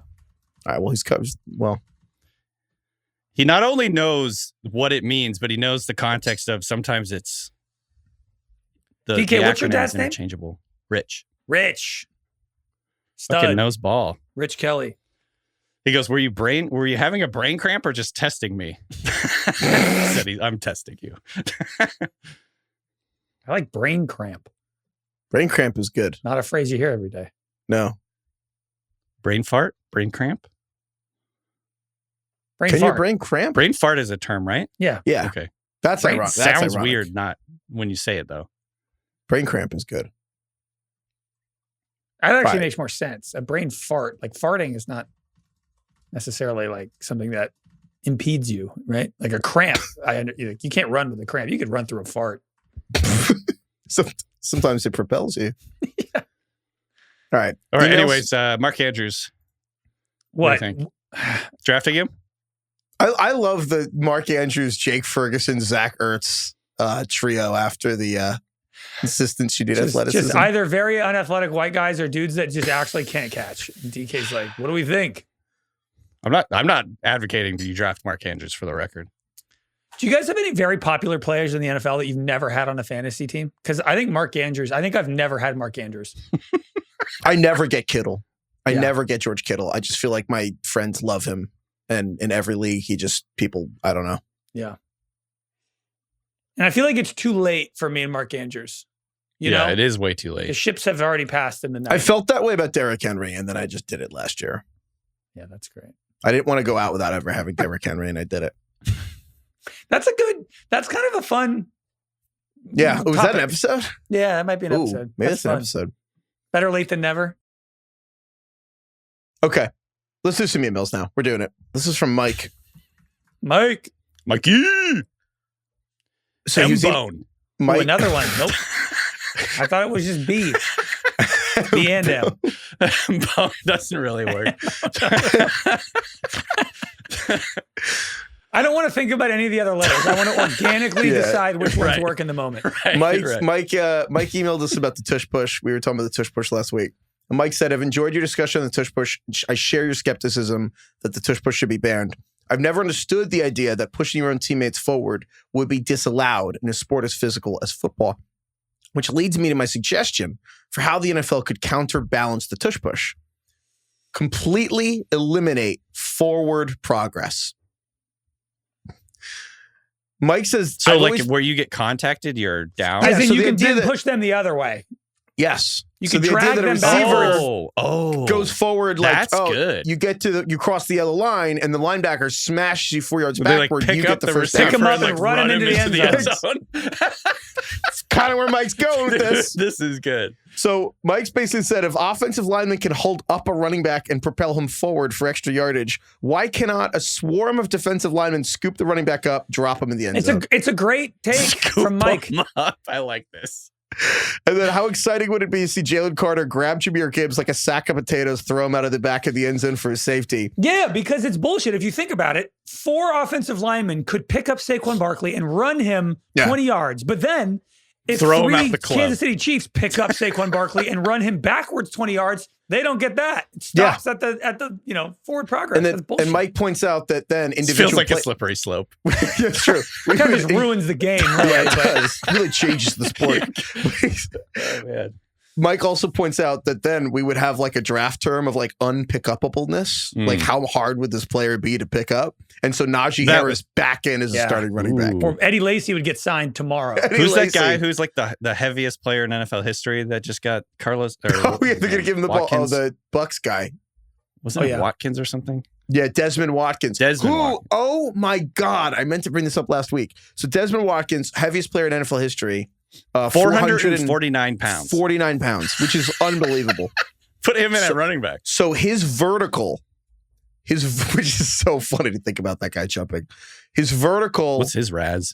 All right. Well, he's covered. Well, He not only knows what it means, but he knows the context of sometimes it's DK, what's your acronym dad's is name? interchangeable. Rich. Rich. Fucking Stud. nose ball. Rich Kelly. He goes, were you having a brain cramp or just testing me? I'm testing you. I like brain cramp. brain cramp is good. Not a phrase you hear every day. No. Brain fart? Brain cramp? Brain Can fart. your brain cramp? Brain fart is a term, right? Yeah. Okay. That's Brain ironic. Sounds That's ironic. weird not when you say it, though. Brain cramp is good. That actually Right. makes more sense. A brain fart, like farting is not necessarily like something that impedes you, right? Like a cramp. You can't run with a cramp. You could run through a fart. Sometimes it propels you. Yeah. All right. All right. Emails? Anyways, Mark Andrews. What? do you think? Drafting him? I love the Mark Andrews, Jake Ferguson, Zach Ertz trio after the insistence you did athleticism. Just either very unathletic white guys or dudes that just actually can't catch. And DK's like, what do we think? I'm not advocating that you draft Mark Andrews for the record. Do you guys have any very popular players in the NFL that you've never had on a fantasy team? Because I think I've never had Mark Andrews. I never get Kittle. I Yeah. never get George Kittle. I just feel like my friends love him. And in every league, I don't know. Yeah. And I feel like it's too late for me and Mark Andrews. You know? It is way too The late. ships have already passed in the night. I felt that way about Derrick Henry, and then I just did it last year. Yeah, that's great. I didn't want to go out without ever having Derrick Henry, and I did it. That's kind of a fun. Yeah. Was that topic. an episode? Yeah, that might be an Ooh, episode. maybe That's that's an fun. episode. Better late than never. Okay. Let's do some emails now. We're doing it. This is from Mike. Mike. Mikey! So he was M-Bone. Ooh, Mike. another one. Nope. I thought it was just B. B and M. Bone doesn't really work. I don't want to think about any of the other letters. I want to organically Yeah. decide which ones Right. work in the moment. Right, Mike right. Mike emailed us about the tush push. We were talking about the tush push last week. And Mike said, I've enjoyed your discussion on the tush push. I share your skepticism that the tush push should be banned. I've never understood the idea that pushing your own teammates forward would be disallowed in a sport as physical as football, which leads me to my suggestion for how the NFL could counterbalance the tush push. Completely eliminate forward progress. Mike says, So, I've like, always- where you get contacted, you're down? Yeah, As in so you the can idea then that- push them the other way. yes. You So can the idea drag that a them back. receiver Oh. goes forward like, That's good. you cross the yellow line and the linebacker smashes you 4 yards They, like, backward. pick You up get the first Pick down. him receiver up and run him into the end zone. That's kind of where Mike's going with this. This is good. So Mike's basically said, if offensive linemen can hold up a running back and propel him forward for extra yardage, why cannot a swarm of defensive linemen scoop the running back up, drop him in the end zone? It's a great take from Mike. Scoop 'em up. I like this. And then how exciting would it be to see Jalen Carter grab Jahmyr Gibbs like a sack of potatoes, throw him out of the back of the end zone for a safety? Yeah, because it's bullshit. If you think about it, 4 offensive linemen could pick up Saquon Barkley and run him 20 yards. But then if Throw him 3 out the club. Kansas City Chiefs pick up Saquon Barkley and run him backwards 20 yards, they don't get that. It stops at the forward progress. That's bullshit. And Mike points out that then This individual feels like play- a slippery slope. That's true. it kind of just ruins the game. Really, Yeah, it but- does. It really changes the sport. Oh, man. Mike also points out that then we would have like a draft term of like unpick-upableness. Like how hard would this player be to pick up? And so Najee That Harris back in as a starting running back. Ooh. Or Eddie Lacy would get signed tomorrow. Eddie Who's that Lacy. guy who's like the heaviest player in NFL history that just got Carlos? Or, Oh, yeah, they're going to give him the ball. Oh, Watkins? the Bucks guy. Wasn't Oh, it yeah. Watkins or something? Yeah, Desmond Watkins. Desmond Who- Watkins. Oh, my God. I meant to bring this up last week. So Desmond Watkins, heaviest player in NFL history. 449 pounds. 49 pounds, which is unbelievable. Put him in at running back. So his vertical, which is so funny to think about that guy jumping. His vertical. What's his Raz?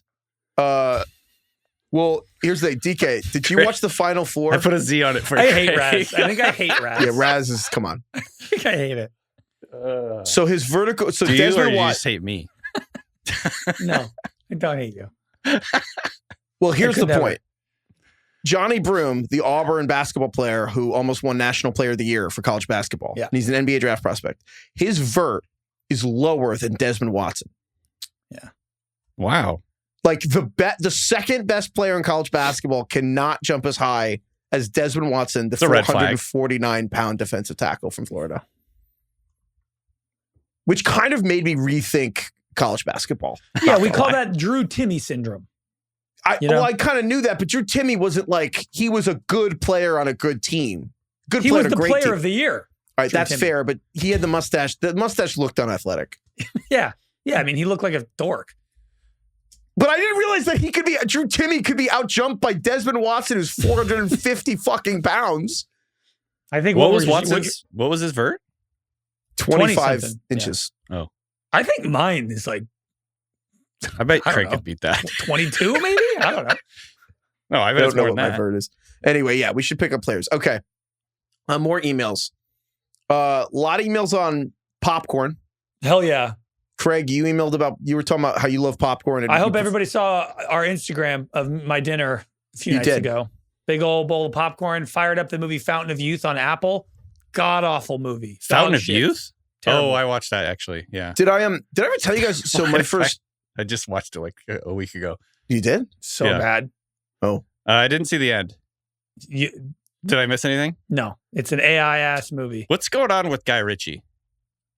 Well, here's the DK. Did you watch the Final Four? I put a Z on it for I Craig. hate Raz. I think I hate Raz. Yeah, Raz is, come on. I think I hate it. So his vertical, so Do you or Desmond you Watt. just hate me? No, I don't hate you. Well, here's the could never. point. Johnny Broome, the Auburn basketball player who almost won National Player of the Year for college basketball. Yeah. And he's an NBA draft prospect. His vert is lower than Desmond Watson. Yeah. Wow. Like the second best player in college basketball cannot jump as high as Desmond Watson, the It's a red flag. 449-pound defensive tackle from Florida. Which kind of made me rethink college basketball. Yeah, we call that Drew Timme syndrome. Well, I kind of knew that, but Drew Timme wasn't like, he was a good player on a good team. Good He player was on the a great player team. of the year. All right, Drew that's Timme. fair, but he had the mustache. The mustache looked unathletic. Yeah. Yeah, I mean, he looked like a dork. But I didn't realize that Drew Timme could be outjumped by Desmond Watson, who's 450 fucking pounds. I think What was Watson's? What was his vert? 25 20-something. inches. I think mine is like I bet I don't Craig know. could beat that. 22, maybe? I don't know. No, I I bet don't it's know more what than my that. vert is. Anyway, yeah, we should pick up players. Okay. More emails. A lot of emails on popcorn. Hell yeah. Craig, you were talking about how you love popcorn. And I hope everybody saw our Instagram of my dinner a few nights ago. Big old bowl of popcorn, fired up the movie Fountain of Youth on Apple. God awful movie. Fountain Dog of shit. Youth? Terrible. Oh, I watched that actually. Yeah. Did I ever tell you guys? So my first, I just watched it like a week ago. you did? So Yeah. bad. I didn't see the end. Did I miss anything? No, it's an AI ass movie. What's going on with Guy Ritchie?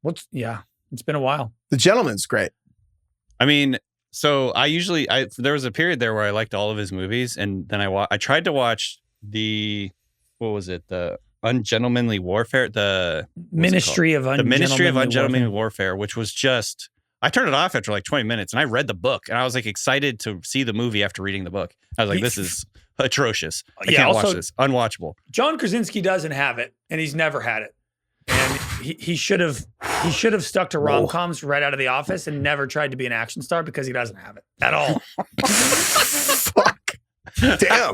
It's been a while. The Gentleman's great. I mean, so there was a period there where I liked all of his movies, and then I tried to watch the Ungentlemanly Warfare, the Ministry of Ungentlemanly Warfare. Warfare, which was just, I turned it off after like 20 minutes, and I read the book, and I was like excited to see the movie after reading the book. I was like, this is atrocious. I Yeah, can't also- watch this. Unwatchable. John Krasinski doesn't have it, and he's never had it. And he should have stuck to rom-coms right out of The Office and never tried to be an action star because he doesn't have it at all. Fuck. Damn.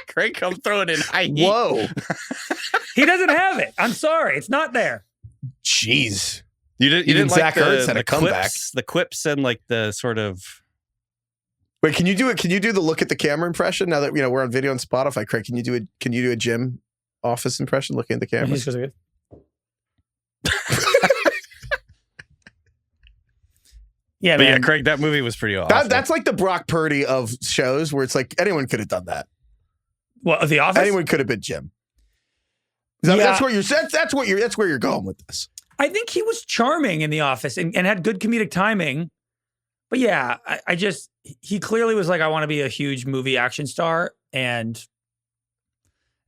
Craig, come throwing in high heat. Whoa. He doesn't have it. I'm sorry, it's not there. Jeez. You didn't Zach like Ertz had the a comeback. quips and like the sort of. Wait, can you do it? Can you do the look at the camera impression now that we're on video on Spotify? Craig, can you do a gym office impression looking at the camera? He's good. Yeah, But man. yeah, Craig, that movie was pretty awesome. That's like the Brock Purdy of shows where it's like anyone could have done that. Well, The Office. Anyone could have been Jim. Yeah. That's where you're going with this. I think he was charming in The Office and had good comedic timing. But yeah, he clearly was like, I want to be a huge movie action star, and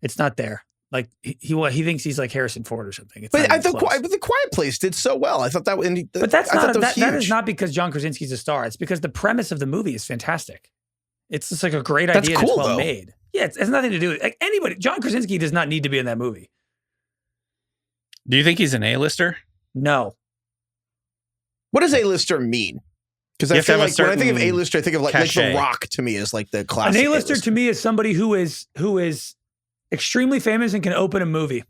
it's not there. Like he thinks he's like Harrison Ford or something. It's But not even close. the Quiet Place did so well. I thought that. But that's I thought not that was that huge. is not because John Krasinski's a star. It's because the premise of the movie is fantastic. It's just like a great That's idea. cool, It's well though. made. Yeah, it has nothing to do with like anybody. John Krasinski does not need to be in that movie. Do you think he's an A-lister? No. What does A-lister mean? Because You I have to feel have a like when I think of certain A-lister, I think of like The cachet. Rock to me is like the An classic. A-lister to me is somebody who is extremely famous and can open a movie.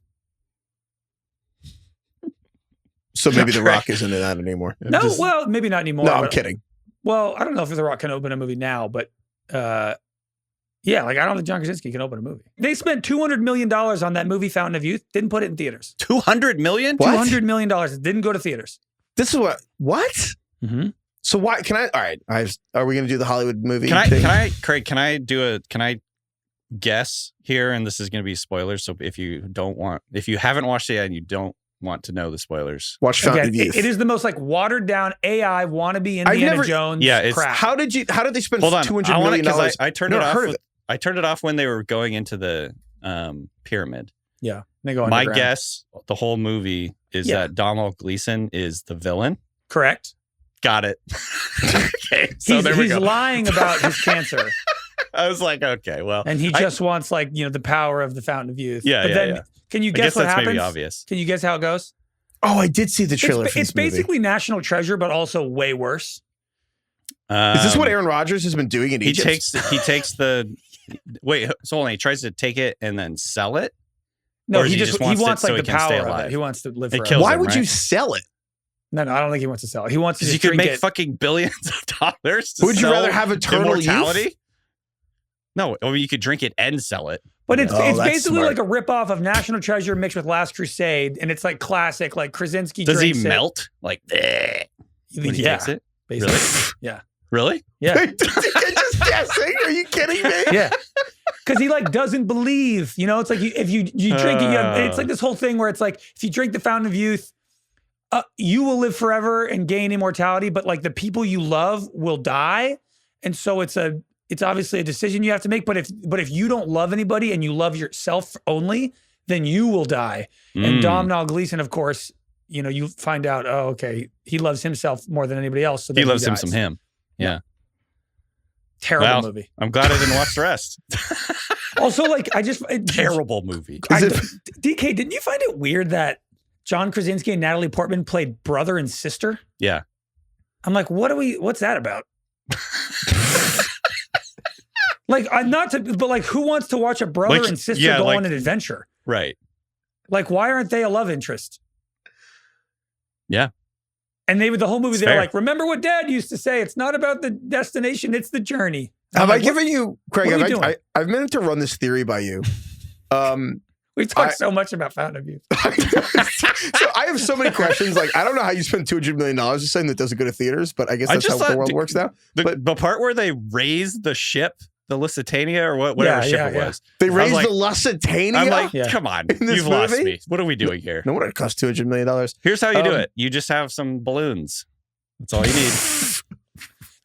So maybe The Rock isn't in that anymore. No, well, maybe not anymore. No, I'm but- kidding. Well, I don't know if The Rock can open a movie now, but yeah, like I don't think John Krasinski can open a movie. They spent $200 million on that movie Fountain of Youth, didn't put it in theaters. 200 million? What? $200 million. It didn't go to theaters. This is what? Mm-hmm. So why can I? All right, are we going to do the Hollywood movie? Can thing? Craig, can I guess here? And this is going to be spoilers. So if you haven't watched it yet and you don't want to know the spoilers, watch Fountain Again, of Youth? it is the most like watered down AI wannabe Indiana Jones Yeah, it's- crap. How did they spend hold on. $200 I want million? because I turned it Never off. heard of it. I turned it off when they were going into the pyramid. Yeah, they go My underground. guess, the whole movie is Yeah. that Domhnall Gleeson is the villain. Correct. Got it. Okay, so there we he's go. lying about his cancer. I was like, okay, well. And he just wants like, the power of the Fountain of Youth. Yeah, but then, can you guess what that's happens? maybe obvious. Can you guess how it goes? Oh, I did see the trailer for this It's basically National Treasure, but also way worse. Is this what Aaron Rodgers has been doing in Egypt? He takes the wait. So only he tries to take it and then sell it. No, Or he he wants it like so the he can stay power of alive? it. He wants to live It forever. kills Why him, would right? you sell it? No, I don't think he wants to sell it. He wants to Because you just could drink make it. fucking billions of dollars. To Would you sell rather have eternal immortality? youth? No, or you could drink it and sell it. But it's Oh, it's that's basically smart. like a ripoff of National Treasure mixed with Last Crusade, and it's like classic, like Krasinski. Does he drinks it. melt like when he Yeah, takes it? basically. Really? Yeah, Really? yeah, I'm just guessing. Are you kidding me? yeah. Because he like doesn't believe. It's like if you drink it, it's like this whole thing where it's like if you drink the Fountain of Youth, you will live forever and gain immortality, but like the people you love will die, and so it's obviously a decision you have to make. But if you don't love anybody and you love yourself only, then you will die. And Domhnall Gleeson, of course, you find out, oh, okay, he loves himself more than anybody else. So He then loves dies. him. Yeah. Terrible Well, movie. I'm glad I didn't watch the rest. Also, like Terrible movie. DK, didn't you find it weird that John Krasinski and Natalie Portman played brother and sister? Yeah. I'm like, what's that about? Like, but like, who wants to watch a brother Like, and sister yeah, go like- on an adventure? Right. Like, why aren't they a love interest? Yeah. And the whole movie, It's they're fair. like, remember what Dad used to say? It's not about the destination, it's the journey. Have I'm I like, given you, Craig? what are you doing? I've meant to run this theory by you. We've talked so much about Fountain of Youth. So I have so many questions. Like, I don't know how you spend $200 million just saying that doesn't go to theaters, but I guess I that's just how the thought- world works now. The part where they raised the ship, the Lusitania or whatever ship it was. They I was raised like- the Lusitania. I'm like, Yeah. come on. In this You've lost movie? me. What are we doing here? No wonder it cost $200 million. Here's how you do Um, it. You just have some balloons. That's all you need.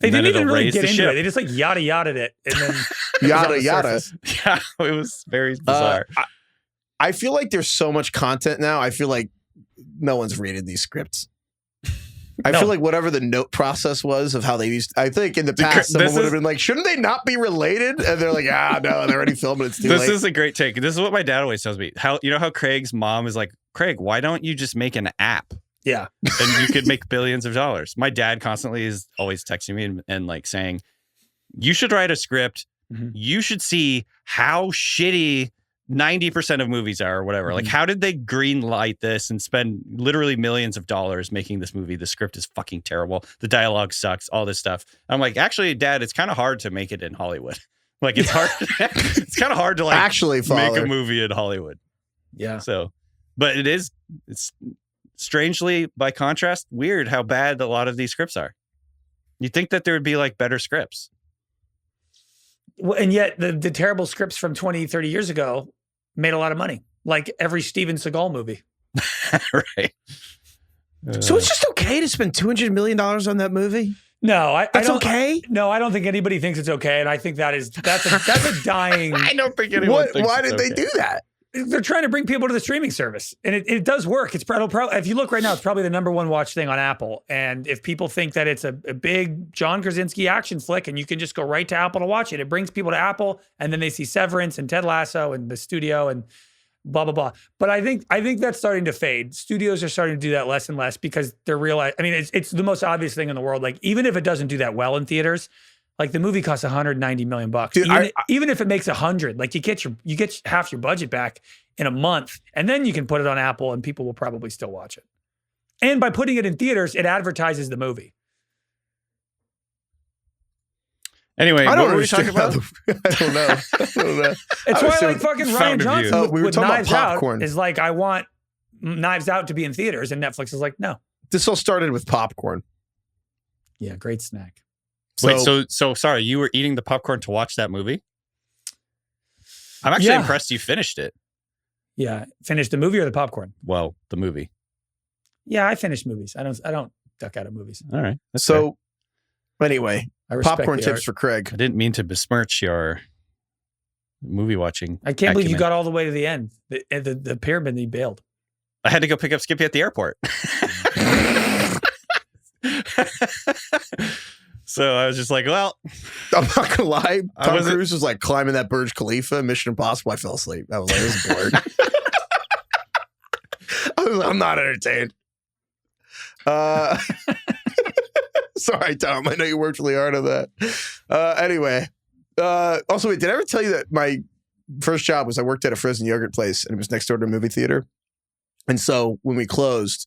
They And then didn't even it'll really raise get the into ship. it. They just like yada yada it. And then it was on Yada the yada. surface. Yeah, it was very bizarre. I feel like there's so much content now. I feel like no one's reading these scripts. I No. feel like whatever the note process was of how they used, I think in the past, someone would have been like, shouldn't they not be related? And they're like, no, they're already filming. It's too This late. is a great take. This is what my dad always tells me. How Craig's mom is like, Craig, why don't you just make an app Yeah. and you could make billions of dollars? My dad constantly is always texting me and like saying, you should write a script. Mhm. You should see how shitty 90% of movies are or whatever. Like, how did they green light this and spend literally millions of dollars making this movie? The script is fucking terrible. The dialogue sucks, all this stuff. I'm like, actually, Dad, it's kind of hard to make it in Hollywood. Like, it's hard. It's kind of hard to like Actually, make Father. a movie in Hollywood. Yeah. So, but it's strangely, by contrast, weird how bad a lot of these scripts are. You'd think that there would be like better scripts. Well, and yet the terrible scripts from 20, 30 years ago made a lot of money. Like every Steven Seagal movie. Right. So it's just okay to spend $200 million on that movie? No, I That's don't. okay? No, I don't think anybody thinks it's okay. And I think that's a dying. I don't think anyone thinks Why it's did they okay. do that? They're trying to bring people to the streaming service, and it does work. It's probably if you look right now, it's probably the number one watch thing on Apple. And if people think that it's a big John Krasinski action flick, and you can just go right to Apple to watch it, it brings people to Apple, and then they see Severance and Ted Lasso and The Studio and blah blah blah. But I think that's starting to fade. Studios are starting to do that less and less because they're realizing. I mean, it's the most obvious thing in the world. Like even if it doesn't do that well in theaters. Like the movie costs $190 million. Dude, Even if it makes 100, like you get half your budget back in a month, and then you can put it on Apple, and people will probably still watch it. And by putting it in theaters, it advertises the movie. Anyway, I don't what were we talking about? I don't know. It's I why was like fucking Ryan Fountain of Johnson Youth. with, We were with talking about Knives Out popcorn. is like, I want Knives Out to be in theaters, and Netflix is like, no. This all started with popcorn. Yeah, great snack. Wait, so sorry, you were eating the popcorn to watch that movie? I'm actually Yeah. impressed you finished it. Yeah, finish the movie or the popcorn. Well, the movie. Yeah, I finish movies. I don't duck out of movies. All right. That's fair. So anyway, I respect popcorn the tips art. for Craig. I didn't mean to besmirch your movie watching. I can't believe you acumen. got all the way to the end. The pyramid, and you bailed. I had to go pick up Skippy at the airport. So I was just like, well, I'm not gonna lie. Tom Cruise was like climbing that Burj Khalifa, Mission Impossible. I fell asleep. I was like, this is bored. I'm not entertained. Sorry, Tom. I know you worked really hard on that. Anyway. Also, wait, did I ever tell you that my first job was I worked at a frozen yogurt place and it was next door to a movie theater? And so when we closed,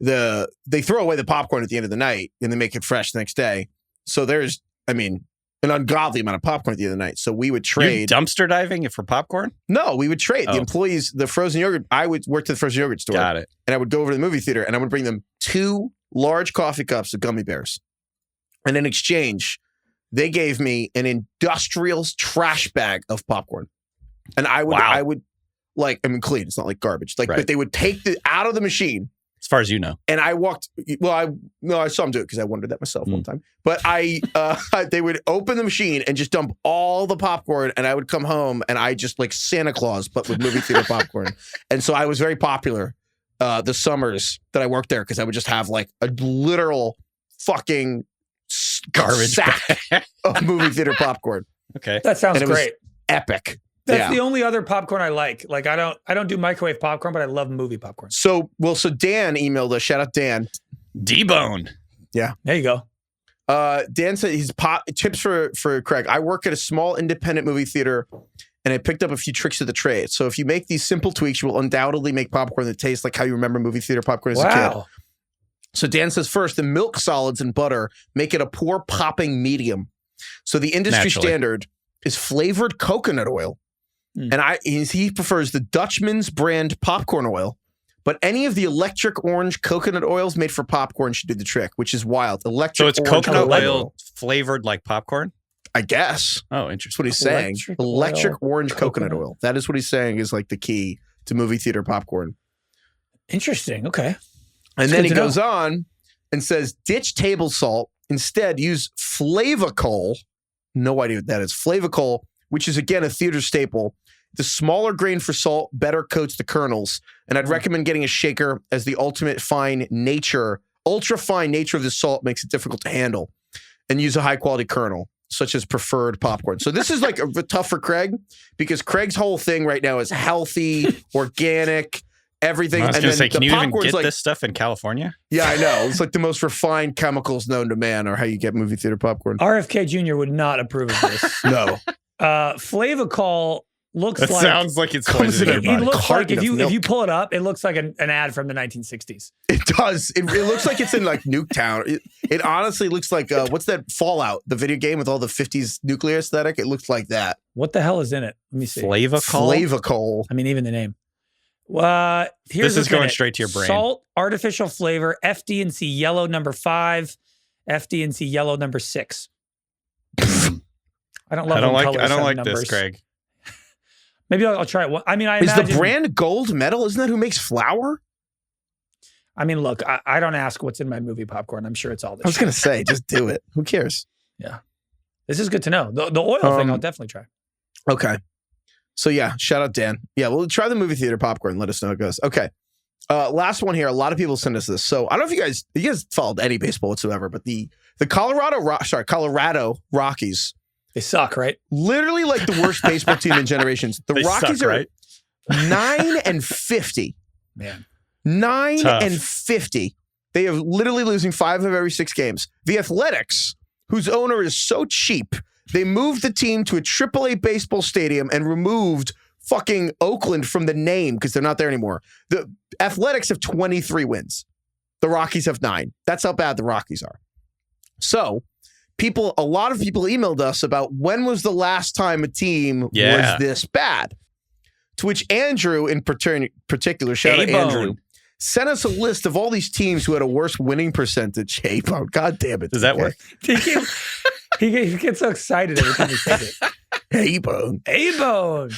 they throw away the popcorn at the end of the night and they make it fresh the next day. So there's, an ungodly amount of popcorn at the end of the night. So we would trade. You're dumpster diving for popcorn? No, we would trade. Oh. The employees, the frozen yogurt, I would work at the frozen yogurt store. Got it. And I would go over to the movie theater and I would bring them 2 large coffee cups of gummy bears. And in exchange, they gave me an industrial trash bag of popcorn. And I would clean. It's not like garbage. Right. But they would take it out of the machine. As far as you know. And I walked, I saw them do it because I wondered that myself one time. But they would open the machine and just dump all the popcorn and I would come home and I just like Santa Claus, but with movie theater popcorn. And so I was very popular the summers that I worked there because I would just have like a literal fucking garbage sack of movie theater popcorn. Okay. That sounds great. Epic. That's the only other popcorn I like. Like I don't do microwave popcorn, but I love movie popcorn. So Dan emailed us. Shout out Dan. D-Bone. Yeah. There you go. Dan said his tips for Craig. I work at a small independent movie theater and I picked up a few tricks of the trade. So if you make these simple tweaks, you will undoubtedly make popcorn that tastes like how you remember movie theater popcorn as a kid. So Dan says, first, the milk solids and butter make it a poor popping medium. So the industry standard is flavored coconut oil. And he prefers the Dutchman's brand popcorn oil. But any of the electric orange coconut oils made for popcorn should do the trick, which is wild. So it's coconut oil flavored like popcorn? I guess. Oh, interesting. That's what he's saying. Electric orange coconut oil. That is what he's saying is like the key to movie theater popcorn. Interesting. Okay. And then he goes on and says, ditch table salt. Instead, use Flavacol. No idea what that is. Flavacol, which is, again, a theater staple. The smaller grain for salt better coats the kernels. And I'd recommend getting a shaker as the ultra fine nature of the salt makes it difficult to handle. And use a high-quality kernel, such as preferred popcorn. So this is like tough for Craig because Craig's whole thing right now is healthy, organic, everything. I was going to say, can you even get like, this stuff in California? Yeah, I know. It's like the most refined chemicals known to man or how you get movie theater popcorn. RFK Jr. would not approve of this. No. Flavacol looks that like... sounds like it's poison. It looks like, if you pull it up, it looks like an ad from the 1960s. It does. It looks like it's in like Nuketown. It honestly looks like, what's that Fallout, the video game with all the 50s nuclear aesthetic? It looks like that. What the hell is in it? Let me see. Flavacol. I mean, even the name. This is going straight to your brain. Salt, artificial flavor, FD&C yellow number 5, FD&C yellow number 6. I don't like this, Craig. Maybe I'll try it. I mean, is the brand Gold Medal? Isn't that who makes flour? I mean, look, I don't ask what's in my movie popcorn. I'm sure it's all this. I was going to say, just do it. Who cares? Yeah. This is good to know. The oil thing, I'll definitely try. Okay. So yeah, shout out Dan. Yeah, we'll try the movie theater popcorn. Let us know how it goes. Okay. Last one here. A lot of people send us this. So I don't know if you guys followed any baseball whatsoever, but the Colorado Rockies. They suck, right? Literally like the worst baseball team in generations. The Rockies suck, are right? 9-50. Man. 9-50. They are literally losing 5 of every 6 games. The Athletics, whose owner is so cheap, they moved the team to a AAA baseball stadium and removed fucking Oakland from the name because they're not there anymore. The Athletics have 23 wins. The Rockies have 9. That's how bad the Rockies are. So a lot of people emailed us about when was the last time a team was this bad. To which Andrew in particular, shout out Andrew, sent us a list of all these teams who had a worse winning percentage. Hey, God damn it. Does that work? He gets so excited every time he says it. Hey, Bone. Hey, Bone.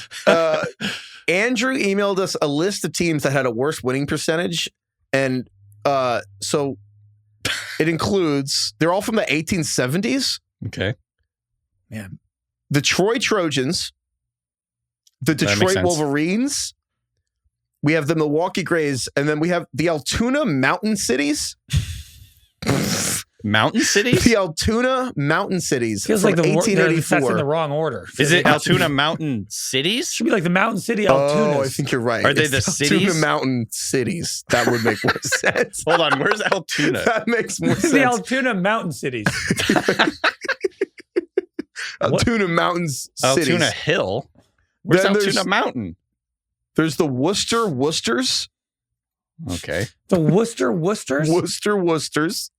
Andrew emailed us a list of teams that had a worse winning percentage. And so it includes, they're all from the 1870s. Okay. Man. The Troy Trojans, the Detroit Wolverines, we have the Milwaukee Grays, and then we have the Altoona Mountain Cities. Mountain cities? The Altoona Mountain Cities. Feels from like that's in 1884. the wrong order. Is it Altoona Mountain Cities? Should be like the Mountain City Altoona. Oh, I think you're right. Are they It's the Altoona cities? Mountain Cities. That would make more sense. Hold on, where's Altoona? That makes more sense. the Altoona Mountain Cities. Altoona Mountains Cities. Altoona Hill? Where's Then Altoona Mountain? There's the Worcesters. Okay. The Worcesters? Worcesters.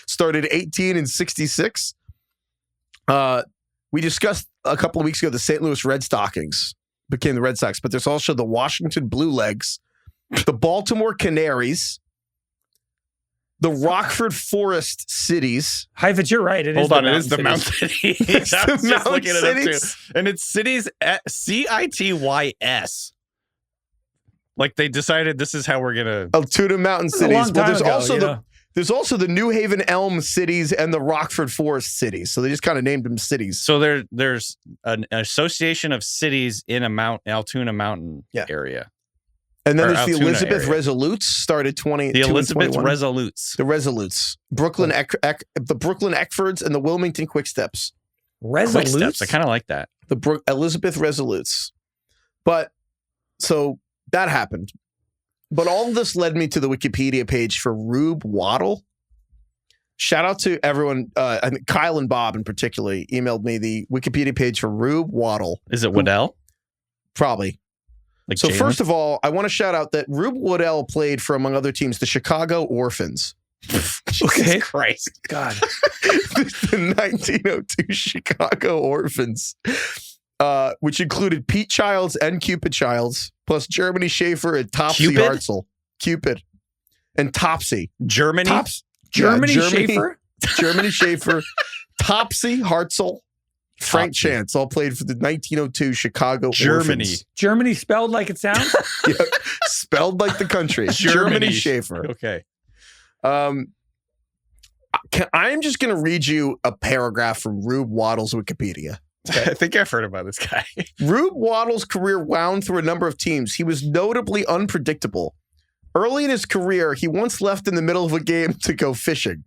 Started 1866. We discussed a couple of weeks ago the St. Louis Red Stockings became the Red Sox, but there's also the Washington Blue Legs, the Baltimore Canaries, the Rockford Forest Cities. Heifetz, you're right. Hold on, it is the Mountain Cities. I was just Mountain looking it up Cities. too. And it's cities CITYS. Like they decided this is how we're gonna. Altoona Mountain This is a long Cities. Well, time there's ago, also you the know. there's also the New Haven Elm Cities and the Rockford Forest Cities. So they just kind of named them cities. So there's an association of cities in a Altoona Mountain area. And then Or there's the Altoona Elizabeth area. Resolutes started 20. The 2 and Elizabeth 21. Resolutes. The Resolutes, Brooklyn, the Brooklyn Eckfords, and the Wilmington Quicksteps. Quick steps. Resolutes? I kind of like that. The Elizabeth Resolutes. But so that happened. But all of this led me to the Wikipedia page for Rube Waddle. Shout out to everyone. I think Kyle and Bob in particular emailed me the Wikipedia page for Rube Waddle. Is it Waddell? Probably. Like So Jalen? first of all, I want to shout out that Rube Waddell played for, among other teams, the Chicago Orphans. Okay. Christ. God. The 1902 Chicago Orphans, which included Pete Childs and Cupid Childs, plus Germany Schaefer and Topsy Cupid? Hartzell. Cupid. And Topsy. Germany? Germany Schaefer? Germany Schaefer, Topsy Hartzell, Frank Topsy. Chance, all played for the 1902 Chicago Germany. Orphans. Germany spelled like it sounds? Yeah, spelled like the country. Germany Schaefer. Okay. I'm just going to read you a paragraph from Rube Waddle's Wikipedia. I think I've heard about this guy. Rube Waddle's career wound through a number of teams. He was notably unpredictable. Early in his career, he once left in the middle of a game to go fishing.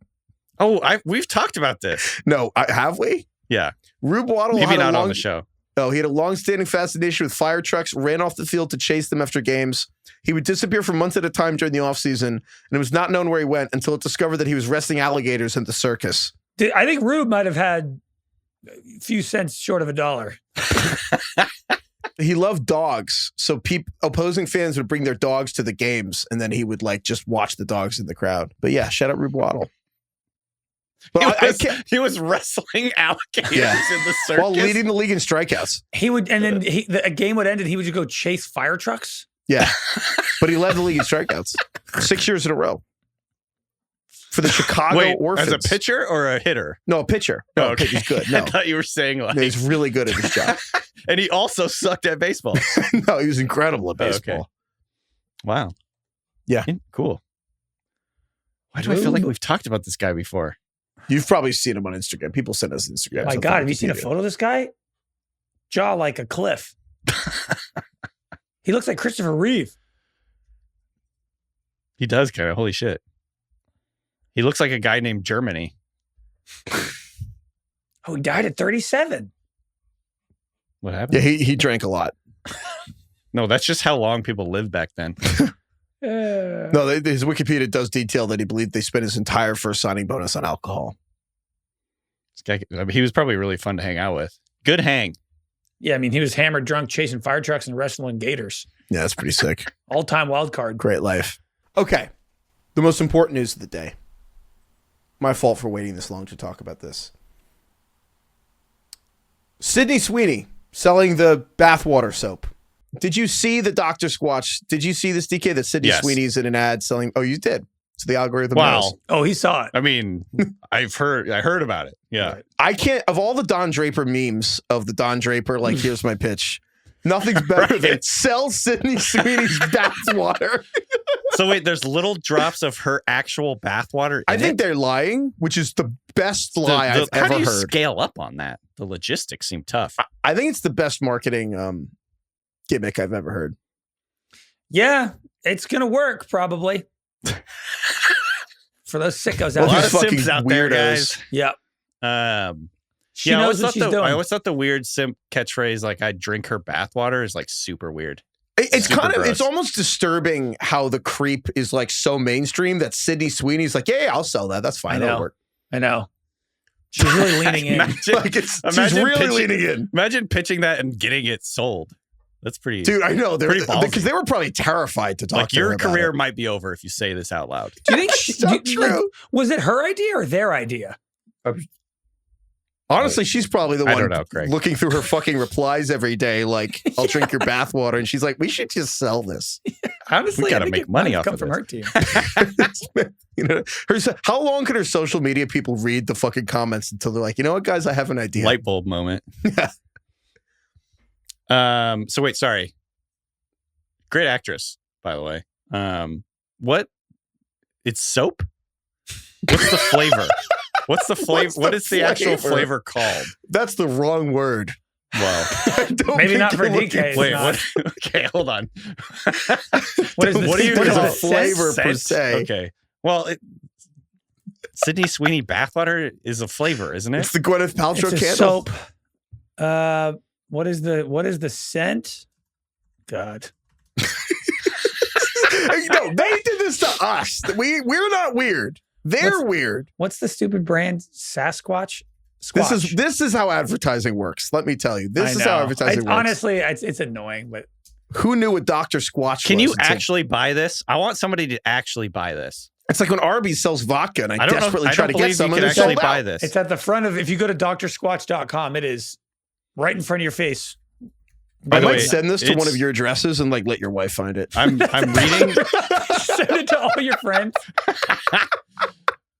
Oh, we've talked about this. No, have we? Yeah. Rube Waddle Maybe had not a long, on the show. Oh, he had a long-standing fascination with fire trucks, ran off the field to chase them after games. He would disappear for months at a time during the offseason, and it was not known where he went until it discovered that he was wrestling alligators at the circus. I think Rube might have had a few cents short of $1. He loved dogs, so opposing fans would bring their dogs to the games, and then he would just watch the dogs in the crowd. But yeah, shout out Rube Waddle. But He was wrestling alligators Yeah. in the circus. while leading the league in strikeouts. He would, and then a game would end and he would just go chase fire trucks. Yeah, but he led the league in strikeouts 6 years in a row for the Chicago Wait, Orphans. as a pitcher or a hitter? No, a pitcher. No, Oh, okay. he's good. No, I thought you were saying like, No, he's really good at his job. and he also sucked at baseball. No, he was incredible at Oh, okay. baseball. Wow. Yeah. Cool. Why do I feel like we've talked about this guy before? You've probably seen him on Instagram. People send us Instagram. My God, have you seen a photo of this guy? Jaw like a cliff. He looks like Christopher Reeve. He does kind of. Holy shit. He looks like a guy named Germany. Oh, he died at 37. What happened? Yeah, he drank a lot. No, that's just how long people lived back then. No, his Wikipedia does detail that he believed they spent his entire first signing bonus on alcohol. This guy, he was probably really fun to hang out with. Good hang. Yeah, I mean, he was hammered drunk chasing fire trucks and wrestling gators. Yeah, that's pretty sick. All-time wild card. Great life. Okay, the most important news of the day. My fault for waiting this long to talk about this. Sydney Sweeney selling the bathwater soap. Did you see the Dr. Squatch? Did you see this, DK, that Sydney Yes. Sweeney's in an ad selling? Oh, you did. So the algorithm Wow. knows. Oh, he saw it. I mean, I heard about it. Yeah. Right. I can't, of all the Don Draper memes of the Don Draper, like, here's my pitch. Nothing's better than sell Sydney Sweeney's bathwater. So wait, there's little drops of her actual bathwater. I think they're lying, which is the best lie I've how ever do you heard. scale up on that? The logistics seem tough. I think it's the best marketing gimmick I've ever heard. Yeah, it's going to work probably. For those sickos A out lot there. of fucking simps out there, guys. Yep. She I knows what she's doing. I always thought the weird simp catchphrase, like I drink her bathwater, is like super weird. It's Super kind of, gross. it's almost disturbing how the creep is like so mainstream that Sydney Sweeney's like, yeah, I'll sell that. That's fine. That'll work. I know. She's really leaning in. She's Imagine really pitching- leaning in. Imagine pitching that and getting it sold. That's pretty. Dude, I know. Pretty ballsy. Because they were probably terrified to talk like to her your about career it. might be over if you say this out loud. Do you think So true. was it her idea or their idea? Honestly, she's probably the I one don't know, Craig. looking through her fucking replies every day. Like, I'll drink your bathwater. And she's like, we should just sell this. Honestly, We gotta I think make it money might off come of from this. her team. You know, how long could her social media people read the fucking comments until they're like, you know what, guys, I have an idea. Light bulb moment. So wait, sorry. Great actress, by the way. What? It's soap? What's the flavor? What's the flavor? What's What the is the actual flavor? flavor called? That's the wrong word. Wow. I don't Maybe think not for they're looking DK. Wait, not. what? Okay, hold on. What is the What do you what is call the a flavor scent? per se? Okay. Well, Sydney Sweeney bathwater is a flavor, isn't it? It's the Gwyneth Paltrow It's a candle. soap. What is the scent? God. No, they did this to us. We're not weird. They're weird. What's the stupid brand? Sasquatch? This is how advertising works. Let me tell you. This I is how know. advertising works. Honestly, it's annoying, but Who knew what Dr. Squatch Can was? you It's like- actually buy this? I want somebody to actually buy this. It's like when Arby's sells vodka, and I don't know. desperately I try don't to believe get some, you and can they're actually sold buy out. this. it's at the front of, if you go to drsquatch.com, it is right in front of your face. By I the might way, send this to one it's- of your addresses and like let your wife find it. I'm reading. Send it to all your friends.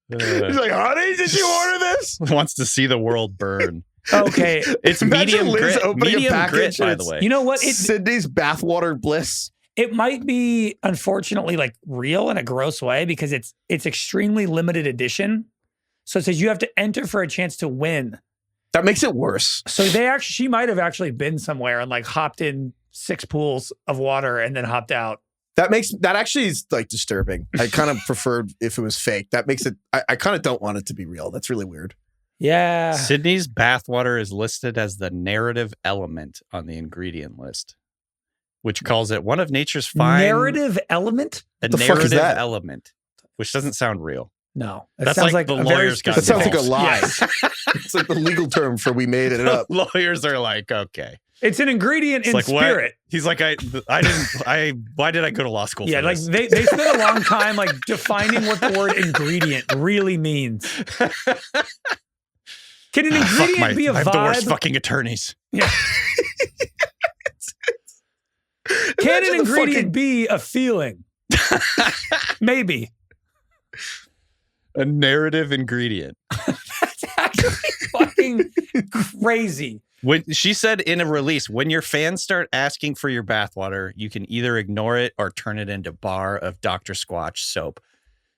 He's like, honey, did you order this? Wants to see the world burn. Okay. It's Imagine medium Liz grit. opening a Medium package grit, by and the way. You know what? Sydney's bathwater bliss. It might be, unfortunately, like real in a gross way because it's extremely limited edition. So it says you have to enter for a chance to win. That makes it worse. So she might have actually been somewhere and like hopped in 6 pools of water and then hopped out. That actually is like disturbing. I kind of preferred if it was fake. That makes it. I kind of don't want it to be real. That's really weird. Yeah. Sydney's bathwater is listed as the narrative element on the ingredient list, which calls it one of nature's fine Narrative element? a The fuck is narrative that? element, which doesn't sound real. No. That That's sounds like the a very lawyers got That sounds like a specific- lie. Yes. It's like the legal term for we made it up. Lawyers are like, okay. It's an ingredient It's in like, what? spirit. He's like, why did I go to law school? Yeah, for like this? they spent a long time like defining what the word ingredient really means. Can an ingredient be a I have the worst vibe? fucking attorneys. Yeah. Can Imagine an the ingredient fucking- be a feeling? Maybe. A narrative ingredient. That's actually fucking crazy. When she said in a release, when your fans start asking for your bathwater, you can either ignore it or turn it into bar of Dr. Squatch soap.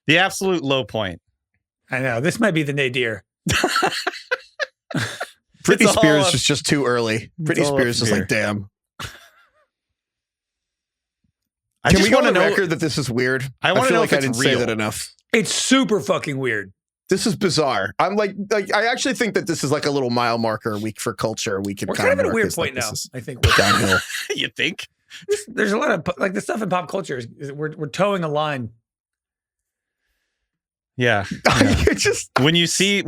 The absolute low point. I know. This might be the nadir. Britney It's all Spears up- was just too early. Britney all Spears up is here. like, damn. I Can just we go want on to the know. record that this is weird? I wanna feel know like if I it's didn't say real. that enough. It's super fucking weird. This is bizarre. I'm like I actually think that this is like a little mile marker week for culture. We can We're kind kind of at a mark weird this like point now. this is I think we're downhill. You think? there's a lot of like the stuff in pop culture is we're towing a line. Yeah. You're just When you see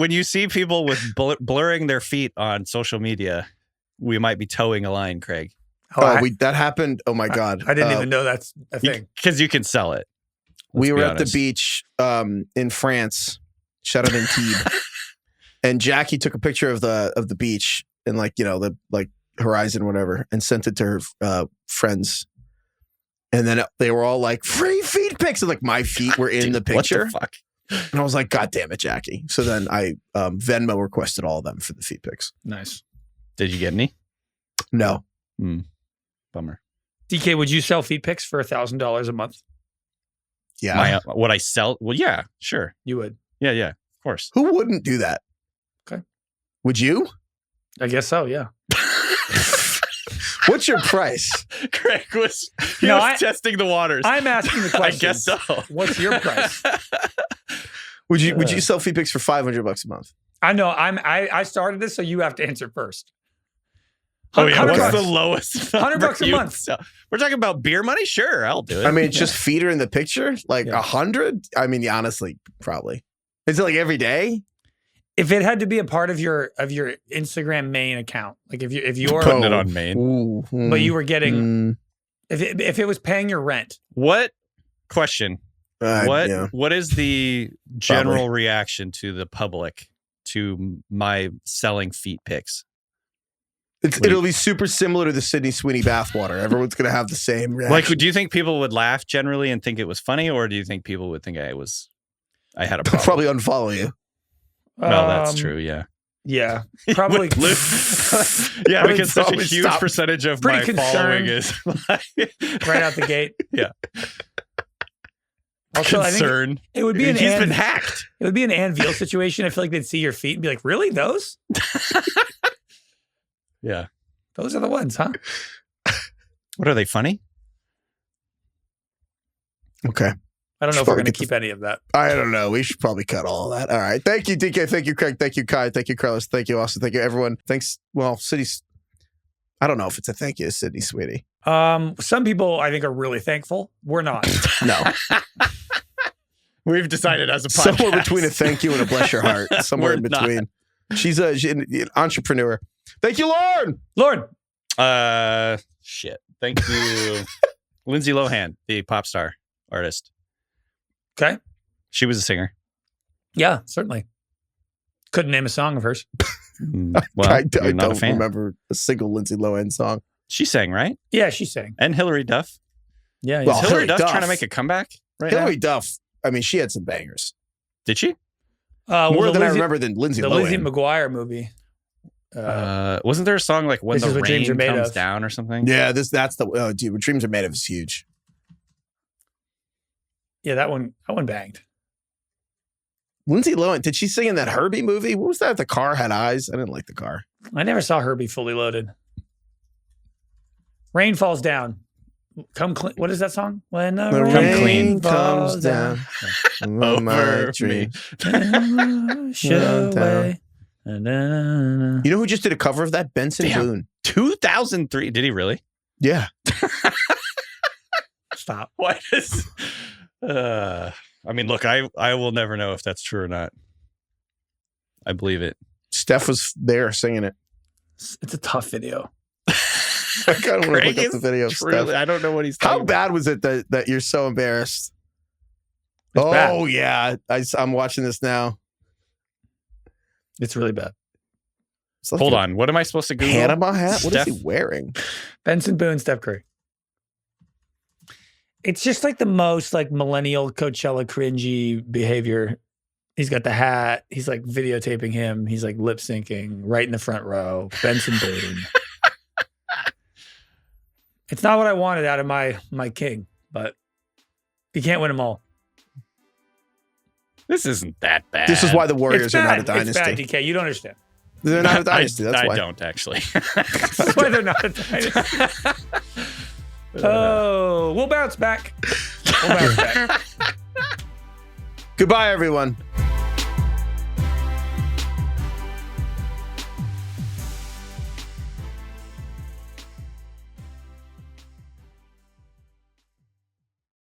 people with blurring their feet on social media, we might be towing a line, Craig, that happened. Oh my god! I didn't even know that's a thing. because you can sell it. We Let's were be at the honest. beach in France. Shout out Antibes. And Jackie took a picture of the beach and like, you know, the like horizon, whatever, and sent it to her friends. And then they were all like, free feet pics. And like my feet were in the picture. What the fuck? And I was like, God damn it, Jackie. So then I Venmo requested all of them for the feet pics. Nice. Did you get any? No. Bummer. DK, would you sell feet pics for $1,000 a month? Yeah. What I sell? Well, yeah, sure. You would. Yeah, of course. Who wouldn't do that? Okay. Would you? I guess so, yeah. What's your price? Craig was No, I- testing the waters. I'm asking the I question. guess so. What's your price? Would you sell feet pics for $500 a month? I know. I started this, so you have to answer first. Oh yeah, what's $100 the lowest? $100 a month. We're talking about beer money. Sure, I'll do it. I mean, it's just feet are in the picture. Like 100. I mean, honestly, probably. Is it like every day? If it had to be a part of your Instagram main account, like if you're putting it on main, but you were getting if it was paying your rent. What question? What is the general reaction to the public to my selling feet pics? It'll be super similar to the Sydney Sweeney bathwater. Everyone's going to have the same reaction. Like, do you think people would laugh generally and think it was funny, or do you think people would think I had a problem? Probably unfollow you. Well, that's true. Yeah. Yeah. Probably. Yeah, because such a huge percentage of my following is right out the gate. Yeah. Also, concern. I think it would be He's been hacked. It would be an Ann Veal situation. I feel like they'd see your feet and be like, "Really, those? Yeah, those are the ones, huh? What are they funny?" Okay. I don't know if we're going to keep any of that. I don't know. We should probably cut all of that. All right. Thank you, DK. Thank you, Craig. Thank you, Kai. Thank you, Carlos. Thank you, Austin. Thank you, everyone. Thanks. Well, I don't know if it's a thank you to Sydney Sweeney. Some people I think are really thankful. We're not. No. We've decided as a podcast. Somewhere between a thank you and a bless your heart. Somewhere in between. She's an entrepreneur. Thank you, Lauren. Shit. Thank you. Lindsay Lohan, the pop star artist. Okay. She was a singer. Yeah, certainly. Couldn't name a song of hers. Well, I don't remember a single Lindsay Lohan song. She sang, right? Yeah, she sang. And Hillary Duff. Yeah. Well, Is Hillary Duff trying to make a comeback right now? Hillary Duff, I mean, she had some bangers. Did she? More than I remember than Lindsay Lohan. The Lizzie McGuire movie. Wasn't there a song like When the Rain Comes Down or something? Yeah, that's the dude, What Dreams Are Made Of is huge. Yeah, that one banged. Lindsay Lohan, did she sing in that Herbie movie? What was that? The Car Had Eyes? I didn't like the car. I never saw Herbie Fully Loaded. Rain Falls Down. Come clean. What is that song? When the rain comes down over me. Away. You know who just did a cover of that? Benson Boone. 2003. Did he really? Yeah. Stop. What is... I mean, look, I will never know if that's true or not. I believe it. Steph was there singing it. It's a tough video. I kind of want to look up the video of Steph. I don't know what he's talking How bad was it that you're so embarrassed? It's bad. Yeah. I'm watching this now. It's really bad. It's like Hold on. What am I supposed to Google? Panama hat? What is he wearing? Benson Boone, Steph Curry. It's just like the most like millennial Coachella cringy behavior. He's got the hat. He's like videotaping him. He's like lip syncing right in the front row. Benson Boone. It's not what I wanted out of my king, but you can't win them all. This isn't that bad. This is why the Warriors are not a dynasty. It's bad, DK. You don't understand. They're not a dynasty. That's why. I don't actually. That's why they're not a dynasty. Oh, we'll bounce back. Goodbye, everyone.